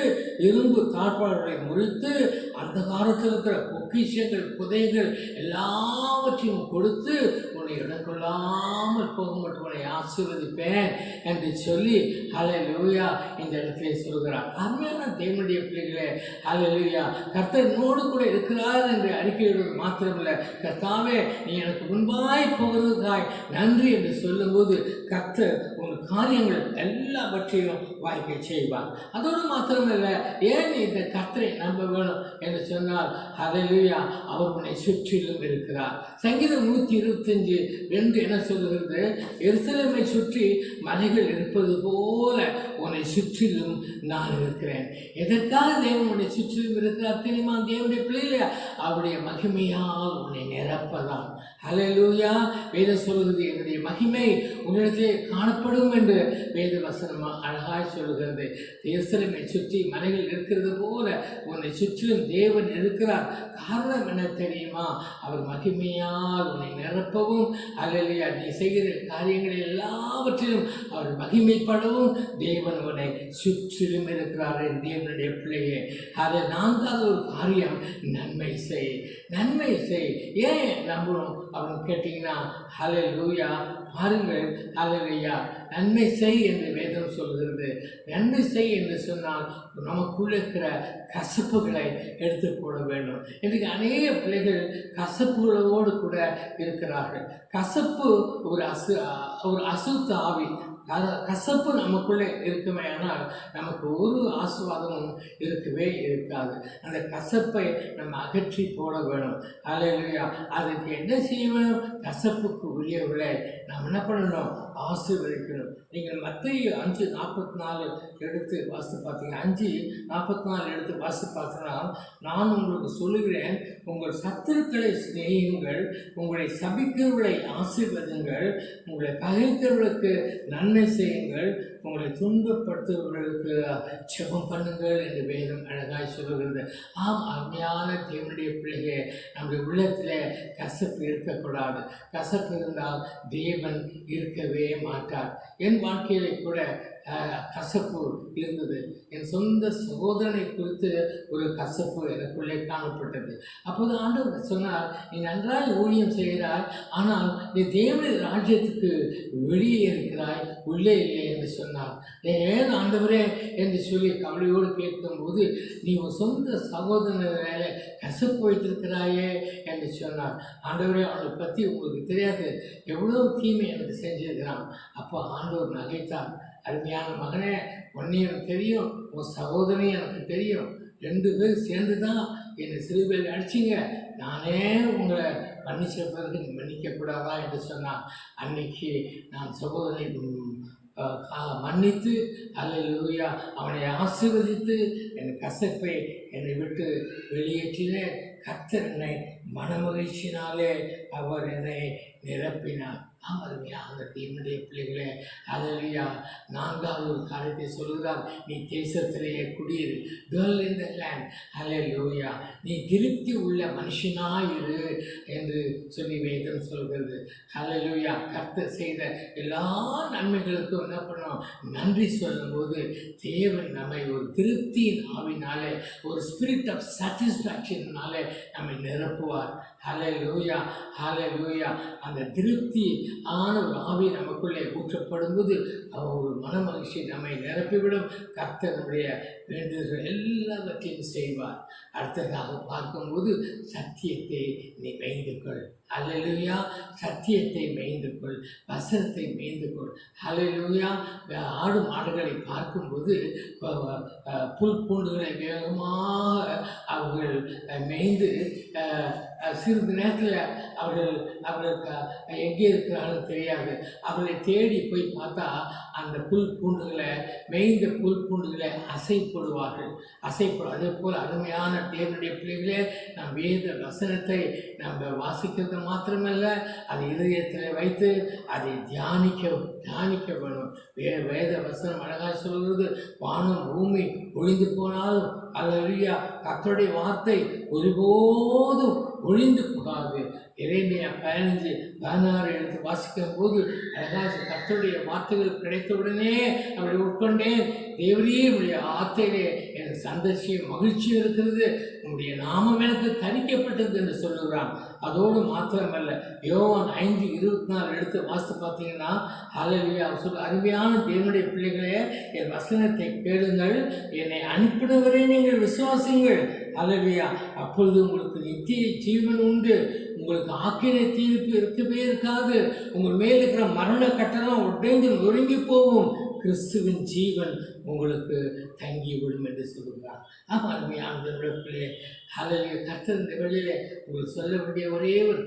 இரும்பு தாழ்பாடுகளை முறித்து அந்த காலத்தில் இருக்கிற பொக்கிஷங்கள் புதைகள் எல்லாவற்றையும் கொடுத்து உன்னை இடம் கொள்ளாமல் போக மட்டும் உன்னை ஆசீர்வதிப்பேன் என்று சொல்லி ஹல்லேலூயா இந்த இடத்திலே சொல்கிறார். அருமையான தேவனுடைய பிள்ளைகளே, ஹல்லேலூயா, கர்த்தர் என்னோடு கூட இருக்கிறார் என்று அறிக்கையிடுவது மாத்திரமில்லை, கர்த்தாவே நீ எனக்கு முன்பாய் போகிறதுக்காய் நன்றி என்று சொல்லும்போது கர்த்தர் உன் காரியங்கள் எல்லாவற்றையும் வாய்க்கை செய்வார். அதோடு மாத்திரமில்லை, ஏன் இந்த கர்த்தரை நம்ப வேணும் என்று சொன்னால், ஹல்லேலூயா, அவர் உன்னை சுற்றிலும் இருக்கிறார். சங்கீதம் 125:2 என்ன சொல்லுகிறது? எருசலேமை சுற்றி மலைகள் இருப்பது போல உன்னை சுற்றிலும் நான் இருக்கிறேன். எதற்காக தேவன் உன்னை சுற்றிலும் இருக்கிறார் தெரியுமா? தேவனுடைய பிள்ளையில அவருடைய மகிமையால் உன்னை நிரப்பதான். ஹல்லேலூயா. வேதம் சொல்லுகிறது, என்னுடைய மகிமை உன்னிடத்திலே காணப்படும் என்று வேத வசனம் அழகாய் சொல்லுகிறது. எருசலேமை சுற்றி மலைகள் இருக்கிறது போல உன்னை சுற்றிலும் தேவன் இருக்கிறார். காரணம் என்ன தெரியுமா? அவர் மகிமையால் உன்னை நிரப்பவும், ஹல்லேலூயா, நீ செய்கிற காரியங்கள் எல்லாவற்றிலும் அவர் மகிமைப்படவும் தேவன் உன்னை சுற்றிலும் இருக்கிறார். தேவனுடைய பிள்ளையே, அதை 4வது ஒரு காரியம், நன்மை செய். நன்மை செய். ஏன் நம்பணும் அப்படின்னு கேட்டீங்கன்னா, ஹல்லேலூயா, பாருங்கள், ஹல்லேலூயா, நன்மை செய் என்று வேதம் சொல்கிறது. நன்மை செய் என்று சொன்னால் நமக்குள்ள இருக்கிற கசப்புகளை எடுத்து போட வேண்டும். இன்றைக்கு அநேக பிள்ளைகள் கசப்புகளோடு கூட இருக்கிறார்கள். கசப்பு ஒரு அசுத்த ஆவி. கசப்பு நமக்குள்ளே இருக்குமே, ஆனால் நமக்கு ஒரு ஆசீர்வாதமும் இருக்கவே இருக்காது. அந்த கசப்பை நம்ம அகற்றி போட வேணும். ஹல்லேலூயா. அதுக்கு என்ன செய்ய வேணும்? கசப்புக்கு உரியவர்களை நாம் என்ன பண்ணணும்? ஆசீர்வதிக்கணும். நீங்கள் மத்தேயு 5:44 எடுத்து வாசித்து பார்த்தீங்க. 5:44 எடுத்து வாசித்து பார்த்தீங்கன்னா, நான் உங்களுக்கு சொல்லுகிறேன், உங்கள் சத்துருக்களை சிநேகியுங்கள், உங்களை சபிக்கிறவர்களை ஆசீர்வதிங்கள், உங்களை பகைக்கிறவர்களுக்கு நன்மை செய்யுங்கள், உங்களை துன்பப்படுத்துவர்களுக்கு ஜெபம் பண்ணுங்கள் என்று வேதம் அழகாய் சொல்லுகிறது. ஆம், அருமையான தேவனுடைய பிள்ளையே, நம்முடைய உள்ளத்தில் கசப்பு இருக்கக்கூடாது. கசப்பு இருந்தால் தேவன் இருக்கவே மாட்டார். என் வாழ்க்கையிலே கூட கசப்பு இருந்தது. என் சொந்த சகோதரனை குறித்து ஒரு கசப்பு எனக்குள்ளே காணப்பட்டது. அப்போது ஆண்டவர் சொன்னார், நீ நன்றாய் ஊழியம் செய்கிறாய், ஆனால் நீ தேவனுடைய ராஜ்யத்துக்கு வெளியே இருக்கிறாய், உள்ளே இல்லை என்று சொன்னார். ஏன் ஆண்டவரே என்று சொல்லி கவலையோடு கேட்கும்போது, நீ உன் சொந்த சகோதரன் மேலே கசப்பு வைத்திருக்கிறாயே என்று சொன்னார். ஆண்டவரே, அவனை பற்றி உங்களுக்கு தெரியாது, எவ்வளோ தீமை எனக்கு செஞ்சிருக்கிறான். அப்போ ஆண்டவர் நகைத்தார். அருமையான மகனே, உன்னையும் எனக்கு தெரியும், உன் சகோதரனையும் எனக்கு தெரியும், 2 பேர் சேர்ந்து தான் என்னை சிறுபேர் அடிச்சிங்க, நானே உங்களை மன்னிச்ச பிறகு நீ மன்னிக்கக்கூடாதா என்று சொன்னான். அன்னைக்கு நான் சகோதரனை மன்னித்து, அல்லேலூயா, அவனை ஆசீர்வதித்து என் கசப்பை என்னை விட்டு வெளியேற்றினேன். கர்த்தர் என்னை மனமகிழ்ச்சினாலே அவர் என்னை நிரப்பினார். அருமையான என்னுடைய பிள்ளைகளே, அல்லேலூயா, 4வது ஒரு காரியத்தை சொல்கிறார், நீ தேசத்திலேயே குடியிரு, dwell in the land, அல்லேலூயா, நீ திருப்தி உள்ள மனுஷனாயிரு என்று சொல்லி வேதம் சொல்கிறது. அல்லேலூயா, கர்த்தர் செய்த எல்லா நன்மைகளுக்கும் என்ன பண்ணோம், நன்றி சொல்லும்போது தேவன் நம்மை ஒரு திருப்தியின் ஆவினாலே, ஒரு ஸ்பிரிட் ஆஃப் சாட்டிஸ்ஃபேக்ஷன்னாலே நம்மை நிரப்புவார். ஹல்லேலூயா, ஹல்லேலூயா. அந்த திருப்தி ஆன ஒரு ஆவி நமக்குள்ளே ஊற்றப்படும் போது அவர் ஒரு மன மகிழ்ச்சி நம்மை நிரப்பிவிடும். கர்த்தர் நம்முடைய வேண்டுதல்கள் எல்லாவற்றையும் செய்வார். அடுத்ததாக பார்க்கும்போது சத்தியத்தை நீ மேய்ந்துக்கொள். ஹல்லேலூயா, சத்தியத்தை மேய்ந்துக்கொள், வசனத்தை மேய்ந்துக்கொள். ஹல்லேலூயா. ஆடு மாடுகளை பார்க்கும்போது புல் பூண்டுகளை வேகமாக அவர்கள் மேய்ந்து சிறிது நேரத்தில் அவர்களுக்கு எங்கே இருக்கிறார்கள் தெரியாது. அவர்களை தேடி போய் பார்த்தா அந்த புல் பூண்டுகளை, மேய்ந்த புல் பூண்டுகளை அசைப்படுவார்கள். அதே போல் அருமையான தேவனுடைய பிள்ளைகளே, நம் வேத வசனத்தை நம்ம வாசிக்கிறது மாத்திரமல்ல, அதை இதயத்தில் வைத்து அதை தியானிக்க வேணும். வேத வசனம் அழகாக சொல்கிறது, வானம் பூமி ஒழிந்து போனாலும் அல்லேலூயா கர்த்தருடைய வார்த்தை ஒருபோதும் ஒழிந்து போகாது. எரேமியா 15:16 எடுத்து வாசிக்கும் போது அழகாக கர்த்தருடைய வார்த்தைகள் கிடைத்தவுடனே அப்படி உட்கொண்டேன், தேவரே உடைய வார்த்தையிலே எனக்கு சந்தோஷம் மகிழ்ச்சி இருக்கிறது, உங்களுடைய நாமம் எனக்கு தரிக்கப்பட்டது என்று சொல்லுகிறான். அதோடு மாத்திரமல்ல, யோவான் 5:24 எடுத்து வாசித்து பார்த்தீங்கன்னா, ஹல்லேலூயா, சொல்ல அருமையான தேவனுடைய பிள்ளைகளே, என் வசனத்தை கேளுங்கள், என்னை அனுப்பினவரை நீங்கள் விசுவாசிங்கள். ஹல்லேலூயா, அப்பொழுது உங்களுக்கு நித்திய ஜீவன் உண்டு, உங்களுக்கு ஆக்கினை தீர்ப்பு இருக்கவே இருக்காது, உங்கள் மேல் இருக்கிற மரண கட்டணம் உடைந்து நொறுங்கி போகும், கிறிஸ்துவின் ஜீவன் உங்களுக்கு தங்கிவிடும் என்று சொல்லுகிறார். ஆமாம், அருமையான பிள்ளை, ஹல்லேலூயா. கர்த்தர் இந்த வேளையிலே உங்களுக்கு சொல்ல வேண்டிய ஒரே ஒரு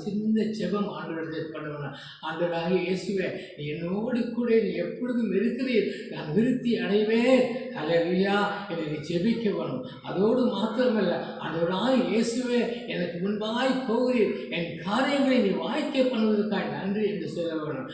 சின்ன ஜெபம் ஆண்டவரை பண்ணணும். ஆண்டவராகிய இயேசுவே, நீ என்னோடு கூட நீ எப்பொழுதும் இருக்கிறீர், நான் விருத்தி அடைவேன். ஹல்லேலூயா, என்னை நீ ஜெபிக்க வேணும். அதோடு மாத்திரமல்ல, ஆண்டவராகிய இயேசுவே, எனக்கு முன்பாய் போகிறீர், என் காரியங்களை நீ வாய்க்க பண்ணுவதற்காக நன்றி என்று சொல்ல வேணும்.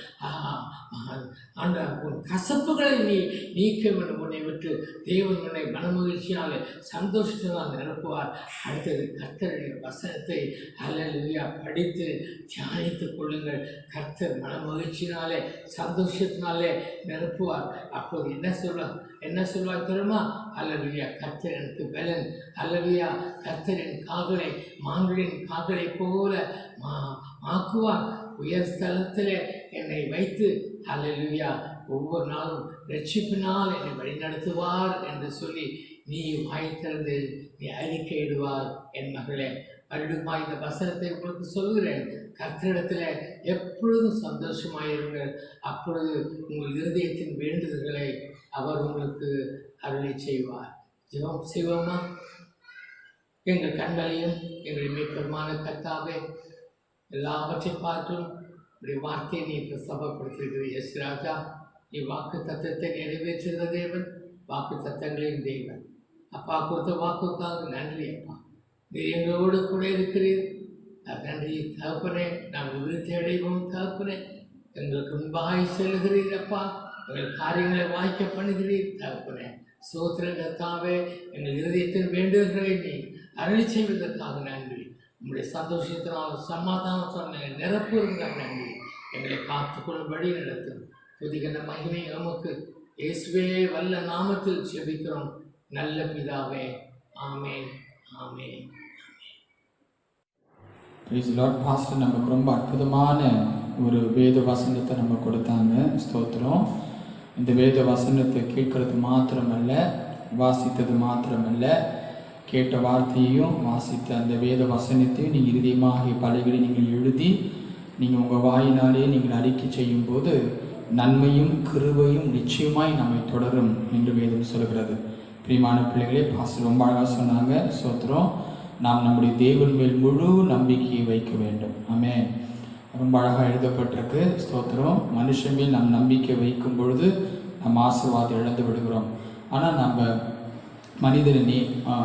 உன் கசப்புகளை நீ நீக்க வேண்டும். உன்னை விட்டு தேவன் உன்னை மனமகிழ்ச்சியால் சந்தோஷத்தினால் நிரப்புவார். அடுத்தது கர்த்தருடைய வசனத்தை ஹல்லேலூயா படித்து தியானித்துக் கொள்ளுங்கள். கர்த்தர் மனமகிழ்ச்சினாலே சந்தோஷத்தினாலே நிரப்புவார். அப்போது என்ன சொல்வார் தெரியுமா? ஹல்லேலூயா, கர்த்தர் எனக்கு பலன். ஹல்லேலூயா, கர்த்தர் என் கால்களை மான்களின் கால்களை போல ஆக்குவார். உயர் ஸ்தலத்திலே என்னை வைத்து ஹல்லேலூயா ஒவ்வொரு நாளும் ரட்சிப்பினால் என்னை வழிநடத்துவார் என்று சொல்லி நீ வாய்த்திருந்து நீ அறிக்கையிடுவார். என் மகளே, மறுபடியும் இந்த வசனத்தை உங்களுக்கு சொல்கிறேன். கர்த்தரிடத்தில் எப்பொழுதும் சந்தோஷமாயிருங்கள். அப்பொழுது உங்கள் இருதயத்தின் வேண்டுதல்களை அவர் உங்களுக்கு அருளை செய்வார். ஜெபம் செய்வோமா? எங்கள் கண்களையும் எங்கள் மீட்பெருமான கர்த்தாவே, எல்லாவற்றையும் பார்த்தும் இப்படி வார்த்தையை நீ பிரசவப்படுத்திருக்கிற இயேசு ராஜா, நீ வாக்கு தத்தத்தை நிறைவேற்றுகிற தேவன், வாக்கு தத்தங்களின் தேவன். அப்பா, கொடுத்த வாக்குக்காக நன்றி. அப்பா, நீ எங்களோடு கூட இருக்கிறீர். நன்றி தகப்பனே. நாங்கள் விருத்தி அடைவோம் தகப்பனே. எங்களுக்கு முன்பாய் செல்கிறீர் அப்பா, எங்கள் காரியங்களை வாய்க்க பண்ணுகிறீர் தகப்பனே. சோத்திர கர்த்தாவே, எங்கள் இருதயத்தின் வேண்டுதல்களை நீ அருளி செய்வதற்காக நன்றி. உங்களுடைய சந்தோஷத்தினால் சமாதானத்தால் நிரப்புவதற்காக நன்றி. எங்களை காத்துக்கொள்ளும்படி நடத்தும். துதிக்கின்ற மகிமை உமக்கு இயேசுவே வல்ல நாமத்தில் ஜெபிக்கிறோம் நல்ல பிதாவே. ஆமென், ஆமென். Praise Lord. பாஸ்டர் நமக்கு ரொம்ப அற்புதமான ஒரு வேத வசனத்தை நம்ம கொடுத்தாங்க. ஸ்தோத்திரம். இந்த வேத வசனத்தை கேட்கறது மாத்திரமல்ல, வாசித்தது மாத்திரமல்ல, கேட்ட வார்த்தையையும் வாசித்த அந்த வேத வசனத்தையும் நீங்கள் இருதயமாகிய பலகைகளை நீங்கள் எழுதி நீங்கள் உங்கள் வாயினாலே நீங்கள் அறிக்கை செய்யும்போது நன்மையும் கிருபையும் நிச்சயமாய் நம்மை தொடரும் என்று வேதம் சொல்கிறது. பிரியமான பிள்ளைகளே, பாஸ்டர் ரொம்ப அழகாக சொன்னாங்க. ஸ்தோத்திரம். நாம் நம்முடைய தேவன் மேல் முழு நம்பிக்கையை வைக்க வேண்டும். ஆமென். ரொம்ப அழகாக எழுதப்பட்டிருக்கு. ஸ்தோத்திரம். மனுஷன் மேல் நம் நம்பிக்கை வைக்கும் பொழுது நம்ம ஆசீர்வாதம் இழந்து விடுகிறோம். ஆனால் நம்ம மனிதனை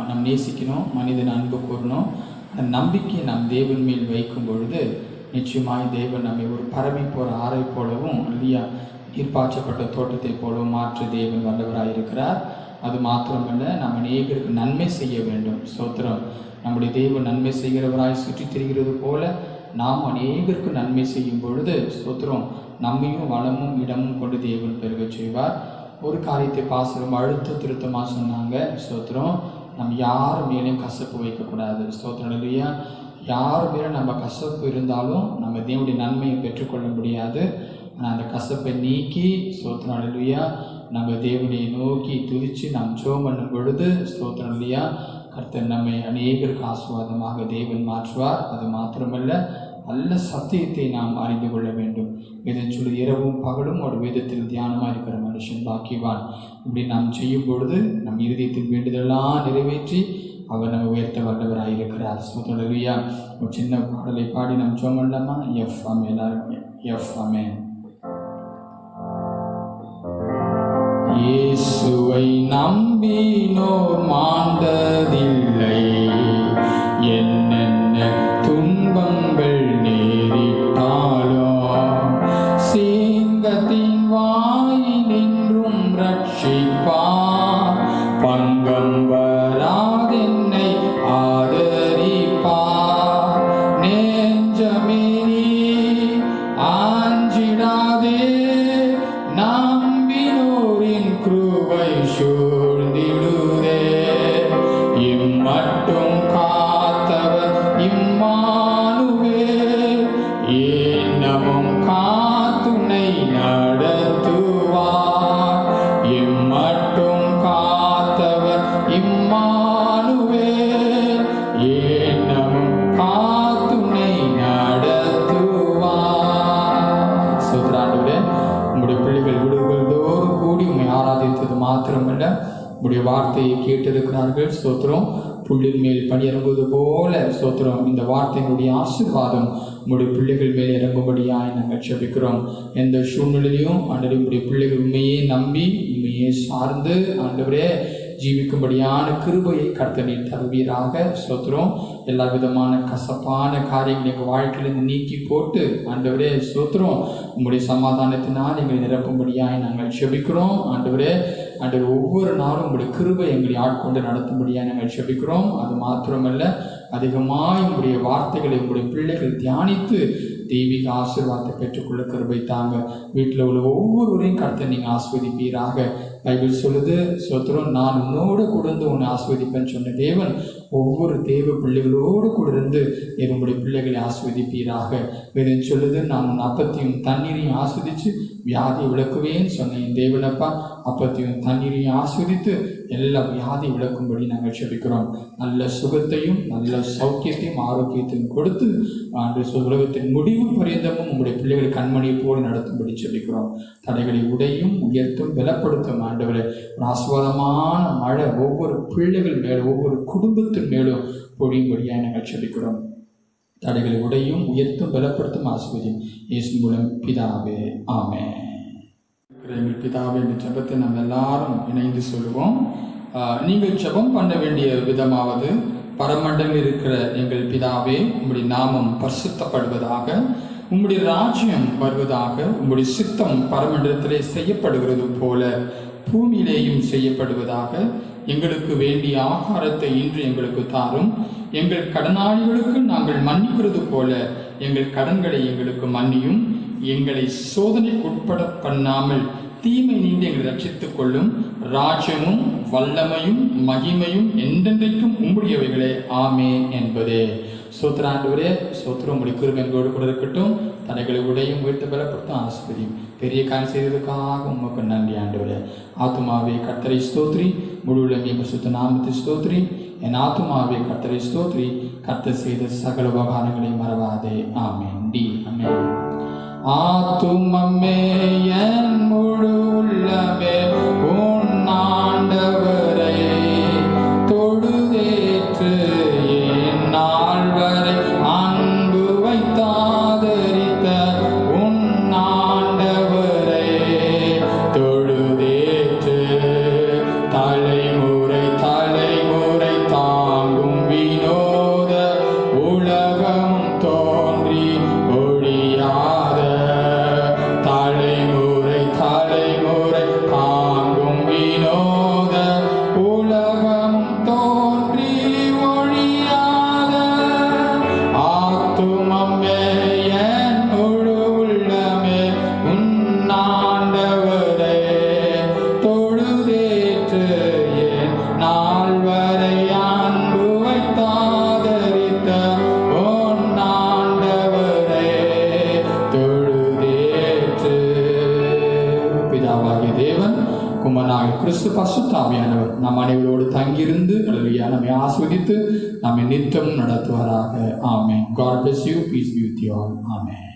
நம் நேசிக்கணும், மனிதனை அன்பு கூறணும். அந்த நம்பிக்கையை நம் தேவன் மேல் வைக்கும் பொழுது நிச்சயமாய் தேவன் நம்மை ஒரு பரவி போகிற ஆறை போலவும் இல்லையா நீர்ப்பாய்ச்சப்பட்ட தோட்டத்தை போலவும் மாற்ற தேவன் வல்லவராயிருக்கிறார். அது மாத்திரமல்ல, நம்ம அநேகருக்கு நன்மை செய்ய வேண்டும். ஸ்தோத்திரம். நம்முடைய தேவன் நன்மை செய்கிறவராய் சுற்றி திரிகிறது போல நாம் அநேகருக்கு நன்மை செய்யும் பொழுது ஸ்தோத்திரம் நம்மையும் வளமும் இடமும் கொண்டு தேவன் பெருக செய்வார். ஒரு காரியத்தை பாசனம் அழுத்த திருத்தமாக சொன்னாங்க. ஸ்தோத்திரம். நம்ம யார் மேலேயும் கசப்பு வைக்கக்கூடாது. ஸ்தோத்திரம் இல்லையா? யார் மேலே நம்ம கசப்பு இருந்தாலும் நம்ம தேவனுடைய நன்மையை பெற்றுக்கொள்ள முடியாது. ஆனால் அந்த கசப்பை நீக்கி ஸ்தோத்திரம் இல்லையா நம்ம தேவனை நோக்கி துதித்து நாம் ஜெபம் பண்ணும் பொழுது ஸ்தோத்திரம் இல்லையா கர்த்தர் நம்மை அநேகருக்கு ஆசீர்வாதமாக தேவன் மாற்றுவார். அது மாத்திரமல்ல, நல்ல சத்தியத்தை நாம் அறிந்து கொள்ள வேண்டும். வேதம் சொல்லி இரவும் பகலும் ஒரு வேதத்தில் தியானமாக இருக்கிற மனுஷன் பாக்கியவான். இப்படி நாம் செய்யும் பொழுது நம் இருதயத்தின் வேண்டுதலெல்லாம் நிறைவேற்றி அவர் நம்ம உயர்த்த வல்லவராயிருக்கிறார். ஸ்தோத்திரம் இல்லையா? ஒரு சின்ன பாடலை பாடி நாம் ஜெபம் பண்ணலாமா? எஃப் ஆமே. எல்லாரும் எஃப் ஆமே. இயேசுவை நம்பினோர் மாண்டதில்லை, என்னென்ன துன்பங்கள் நேரிட்டாலும் சிங்கத்தின் வாயினின்றும் ரட்சிப்பார், பங்கம் வராதென்னை ஆதரிப்பார். நெஞ்சமே நீ ஆஞ்சிடாதே, நம்பினோரின் கிருபை சூழ்ந்திடுதே. இம்மட்டும் காத்தவர் இம்மானுவேல், இன்னமும் காத்துனை நடத்துவார். இம்மட்டும் காத்தவர் இம்மானுவேல், இன்னமும் காத்துனை நடத்துவார். சோதராண்டவரே, உங்களுடைய பிள்ளைகள் வீடுகள் தோறும் கூடி உண்மை ஆராதித்தது மாத்திரமல்ல, உங்களுடைய வார்த்தையை கேட்டிருக்கிறார்கள். ஸ்தோத்திரம். புள்ளின் மேல் பனி இறங்குவது போல ஸ்தோத்திரம் இந்த வார்த்தையினுடைய ஆசீர்வாதம் உங்களுடைய பிள்ளைகள் மேல் இறங்கும்படியாய் நாங்கள் ஜெபிக்கிறோம். எந்த சூழ்நிலையிலும் ஆண்டவரே உங்களுடைய பிள்ளைகள் உண்மையே நம்பி உண்மையே சார்ந்து ஆண்டவரே ஜீவிக்கும்படியான கிருபையை கர்த்தர் நீர் தருவீராக. ஸ்தோத்திரம். எல்லா விதமான கசப்பான காரியங்களை எங்கள் வாழ்க்கையிலிருந்து நீக்கி போட்டு ஆண்டவரே ஸ்தோத்திரம் உங்களுடைய சமாதானத்தினால் எங்களை நிரப்பும்படியாய் நாங்கள் ஜெபிக்கிறோம். ஆண்டவரே ஒவ்வொரு நாளும் உங்களுடைய கிருபை எங்களை ஆட்கொண்டு நடத்தும்படியாக நாங்கள் ஜெபிக்கிறோம். அது மாத்திரமல்ல, அதிகமாக உங்களுடைய வார்த்தைகளை உங்களுடைய பிள்ளைகள் தியானித்து தெய்வீக ஆசீர்வாதத்தை பெற்றுக்கொள்ள கிருபை தாங்க. வீட்டில் உள்ள ஒவ்வொருவரையும் கர்த்தர் நீங்கள் ஆஸ்வதிப்பீராக. பைபிள் சொல்லுது ஸ்தோத்திரம், நான் உன்னோடு கூட இருந்து உன்னை ஆஸ்வதிப்பேன்னு சொன்ன தேவன் ஒவ்வொரு தேவ பிள்ளைகளோடு கூட இருந்து உங்களுடைய பிள்ளைகளை ஆஸ்வதிப்பீராக. வேதம் சொல்லுது, நான் உன் அப்பத்தையும் தண்ணீரையும் ஆஸ்வதித்து வியாதியை விளக்குவேன்னு சொன்னேன். தேவனப்பா அப்பத்தையும் தண்ணீரையும் ஆஸ்வதித்து எல்லா வியாதி விளக்கும்படி நாங்கள் ஜெபிக்கிறோம். நல்ல சுகத்தையும் நல்ல சௌக்கியத்தையும் ஆரோக்கியத்தையும் கொடுத்து உலகத்தின் முடிவு பரியந்தமும் உங்களுடைய பிள்ளைகள் கண்மணியை போல நடத்தும்படி ஜெபிக்கிறோம். தடைகளை உடையும் உயர்த்தும் பலப்படுத்தும் ஆண்டவரே. ஒரு ஆசீர்வாதமான மழை ஒவ்வொரு பிள்ளைகள் மேலும் ஒவ்வொரு குடும்பத்தின் மேலும் பொழியும்படியாக நாங்கள் ஜெபிக்கிறோம். தடைகளை உடையும் உயர்த்தும் பலப்படுத்தும் ஆசீர்வதியும் இயேசு மூலம் பிதாவே ஆமென். எங்கள் பிதாவே என்ற ஜெபத்தை நம்ம எல்லாரும் இணைந்து சொல்லுவோம். நீங்கள் ஜெபம் பண்ண வேண்டிய விதமாவது, பரமண்டலில் இருக்கிற எங்கள் பிதாவே, உம்முடைய நாமம் பரிசுத்தப்படுவதாக, உம்முடைய ராஜ்யம் வருவதாக, உம்முடைய சித்தம் பரமண்டலத்திலே செய்யப்படுகிறது போல பூமியிலேயும் செய்யப்படுவதாக. எங்களுக்கு வேண்டிய ஆகாரத்தை இன்று எங்களுக்கு தாரும். எங்கள் கடனாளிகளுக்கு நாங்கள் மன்னிக்கிறது போல எங்கள் கடன்களை எங்களுக்கு மன்னியும். எங்களை சோதனைக்குட்பட பண்ணாமல் தீமை நீண்டி எங்களை ரட்சித்துக் கொள்ளும். ராஜ்யமும் வல்லமையும் மகிமையும் என்றென்றைக்கும் உம்முடையவைகளே, ஆமே என்பதே. ஸ்தோத்திர ஆண்டவரே, ஸ்தோத்திரம். உங்களுடைய கிருபை எங்களோடு கூட இருக்கட்டும். தடைகளை உடையும் வீட்டு பலப்படுத்தும் ஆஸ்பதியும் பெரிய காரியம் செய்ததுக்காக உமக்கு நன்றி ஆண்டவரே. ஆத்துமாவே கர்த்தரை ஸ்தோத்ரி, முழுவதும் பரிசுத்த நாமத்தை ஸ்தோத்ரி. என் ஆத்துமாவே கர்த்தரை ஸ்தோத்ரி, கர்த்தர் செய்த சகல உபகாரங்களை மறவாதே. ஆமென். டி ஆமென். ஆத்துமமே என் முழு உள்ளமே உன் ஆண்டவரை தொழுதேற்று என் நாள் வரை அன்பு வைத்தாதரித்த உன் ஆண்டவரை தொழுதேற்று தலைமுறை தலைமுறை தாங்கும் வினோத உலகம் தோன்றி ஒழியாத தலைமுறை தலைமுறை தாங்கும் வினோத உலகம் தோன்றி ஒழியாத ஆத்துமமே என் முழு உள்ளமே உன்னாண்டவரே தொழுதேற்று என் நாள் வரை அன்பு வைத்தாதரித்த உன்னாண்டவரே தொழுதேற்று. பிதாவாகிய தேவன், குமாரனாகிய கிறிஸ்து, பரிசுத்த ஆவியானவர் நம் அனைவரோடு தங்கியிருந்து அல்லேலூயா நம்மை ஆஸ்வதித்து நம்மை நித்தம் நடத்துவாராக. ஆமென். God bless you. Peace be with you all. Amen.